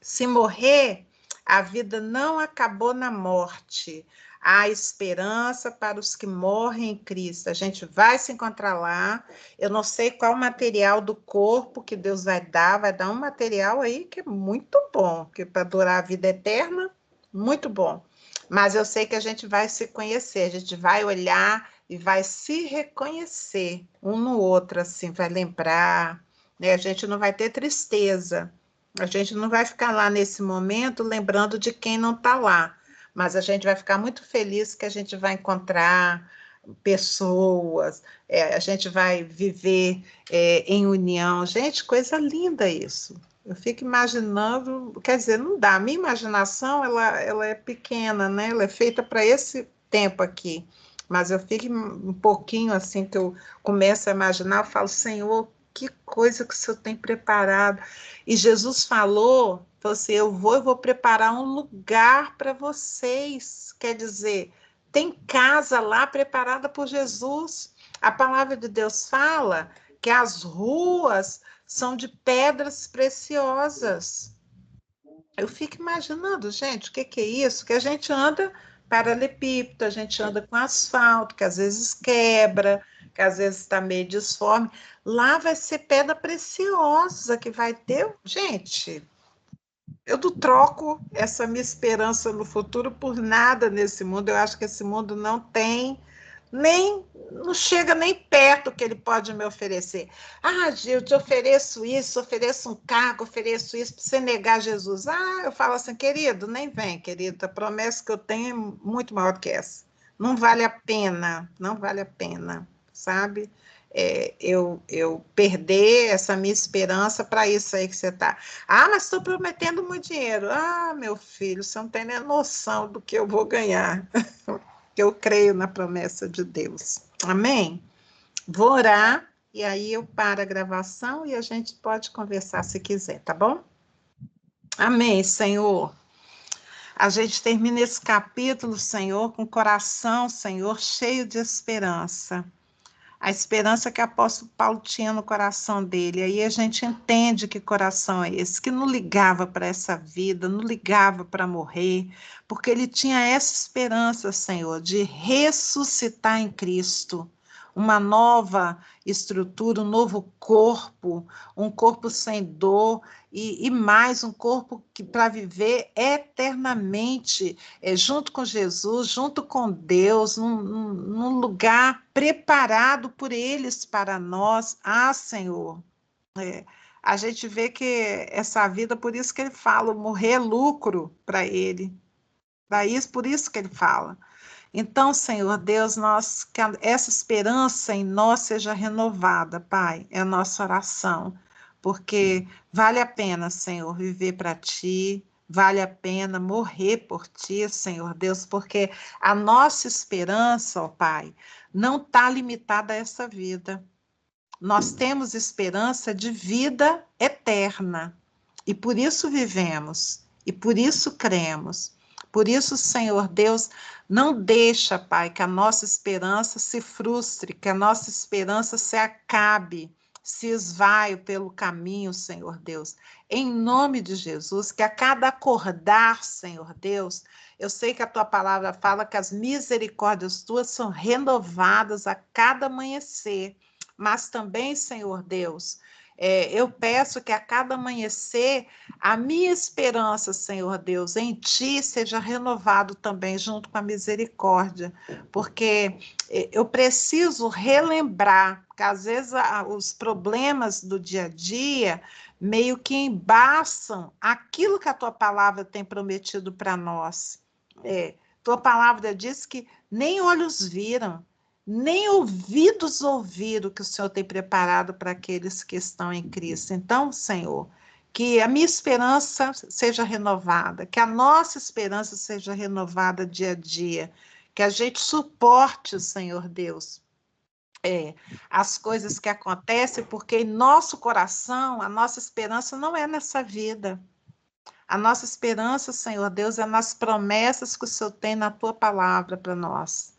Se morrer, a vida não acabou na morte. Há esperança para os que morrem em Cristo. A gente vai se encontrar lá. Eu não sei qual material do corpo que Deus vai dar um material aí que é muito bom, que para durar a vida eterna, muito bom. Mas eu sei que a gente vai se conhecer, a gente vai olhar e vai se reconhecer um no outro, assim, vai lembrar, né? A gente não vai ter tristeza. A gente não vai ficar lá nesse momento lembrando de quem não está lá, mas a gente vai ficar muito feliz que a gente vai encontrar pessoas, a gente vai viver em união. Gente, coisa linda isso. Eu fico imaginando, quer dizer, não dá. A minha imaginação, ela é pequena, né? Ela é feita para esse tempo aqui. Mas eu fico um pouquinho assim, que eu começo a imaginar, eu falo, Senhor, que coisa que o Senhor tem preparado. E Jesus falou assim, eu vou preparar um lugar para vocês. Quer dizer, tem casa lá preparada por Jesus. A palavra de Deus fala que as ruas são de pedras preciosas. Eu fico imaginando, gente, o que é isso? Que a gente anda paralelepípedo, a gente anda com asfalto, que às vezes quebra, que às vezes está meio disforme, lá vai ser pedra preciosa que vai ter. Gente, eu não troco essa minha esperança no futuro por nada nesse mundo. Eu acho que esse mundo não tem não chega nem perto que ele pode me oferecer. Ah, Gil, eu te ofereço isso, ofereço um cargo, ofereço isso para você negar Jesus. Ah, eu falo assim, querido, nem vem, querido, a promessa que eu tenho é muito maior que essa. Não vale a pena, não vale a pena, sabe? Eu perder essa minha esperança para isso aí que você está. Ah, mas estou prometendo muito dinheiro. Ah, meu filho, você não tem nem noção do que eu vou ganhar. Eu creio na promessa de Deus. Amém? Vou orar e aí eu paro a gravação e a gente pode conversar se quiser, tá bom? Amém, Senhor. A gente termina esse capítulo, Senhor, com o coração, Senhor, cheio de esperança. A esperança que o apóstolo Paulo tinha no coração dele. Aí a gente entende que coração é esse, que não ligava para essa vida, não ligava para morrer, porque ele tinha essa esperança, Senhor, de ressuscitar em Cristo. Uma nova estrutura, um novo corpo, um corpo sem dor e mais um corpo que para viver eternamente junto com Jesus, junto com Deus, num lugar preparado por eles para nós. Ah, Senhor, a gente vê que essa vida, por isso que ele fala, morrer é lucro para ele. Por isso que ele fala. Então, Senhor Deus, que essa esperança em nós seja renovada, Pai, é a nossa oração, porque vale a pena, Senhor, viver para Ti, vale a pena morrer por Ti, Senhor Deus, porque a nossa esperança, ó Pai, não está limitada a essa vida. Nós temos esperança de vida eterna, e por isso vivemos, e por isso cremos. Por isso, Senhor Deus, não deixa, Pai, que a nossa esperança se frustre, que a nossa esperança se acabe, se esvaie pelo caminho, Senhor Deus. Em nome de Jesus, que a cada acordar, Senhor Deus, eu sei que a tua palavra fala que as misericórdias tuas são renovadas a cada amanhecer, mas também, Senhor Deus, eu peço que a cada amanhecer a minha esperança, Senhor Deus, em Ti seja renovado também junto com a misericórdia, porque eu preciso relembrar que às vezes os problemas do dia a dia meio que embaçam aquilo que a Tua palavra tem prometido para nós. Tua palavra diz que nem olhos viram, nem ouvidos ouviram o que o Senhor tem preparado para aqueles que estão em Cristo. Então, Senhor, que a minha esperança seja renovada, que a nossa esperança seja renovada dia a dia, que a gente suporte, Senhor Deus, as coisas que acontecem, porque em nosso coração, a nossa esperança não é nessa vida. A nossa esperança, Senhor Deus, é nas promessas que o Senhor tem na Tua palavra para nós.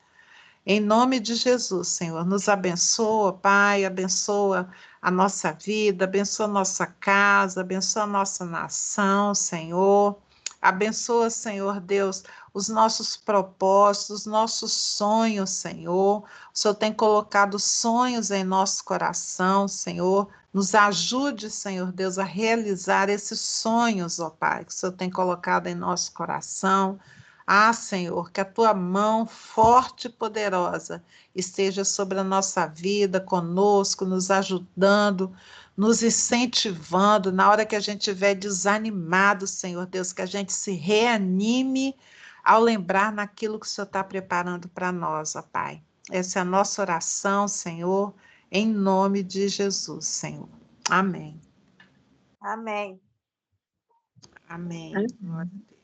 Em nome de Jesus, Senhor, nos abençoa, Pai, abençoa a nossa vida, abençoa a nossa casa, abençoa a nossa nação, Senhor. Abençoa, Senhor Deus, os nossos propósitos, os nossos sonhos, Senhor. O Senhor tem colocado sonhos em nosso coração, Senhor. Nos ajude, Senhor Deus, a realizar esses sonhos, ó Pai, que o Senhor tem colocado em nosso coração. Ah, Senhor, que a tua mão forte e poderosa esteja sobre a nossa vida, conosco, nos ajudando, nos incentivando. Na hora que a gente estiver desanimado, Senhor Deus, que a gente se reanime ao lembrar naquilo que o Senhor está preparando para nós, ó Pai. Essa é a nossa oração, Senhor, em nome de Jesus, Senhor. Amém. Amém. Amém. Glória a Deus.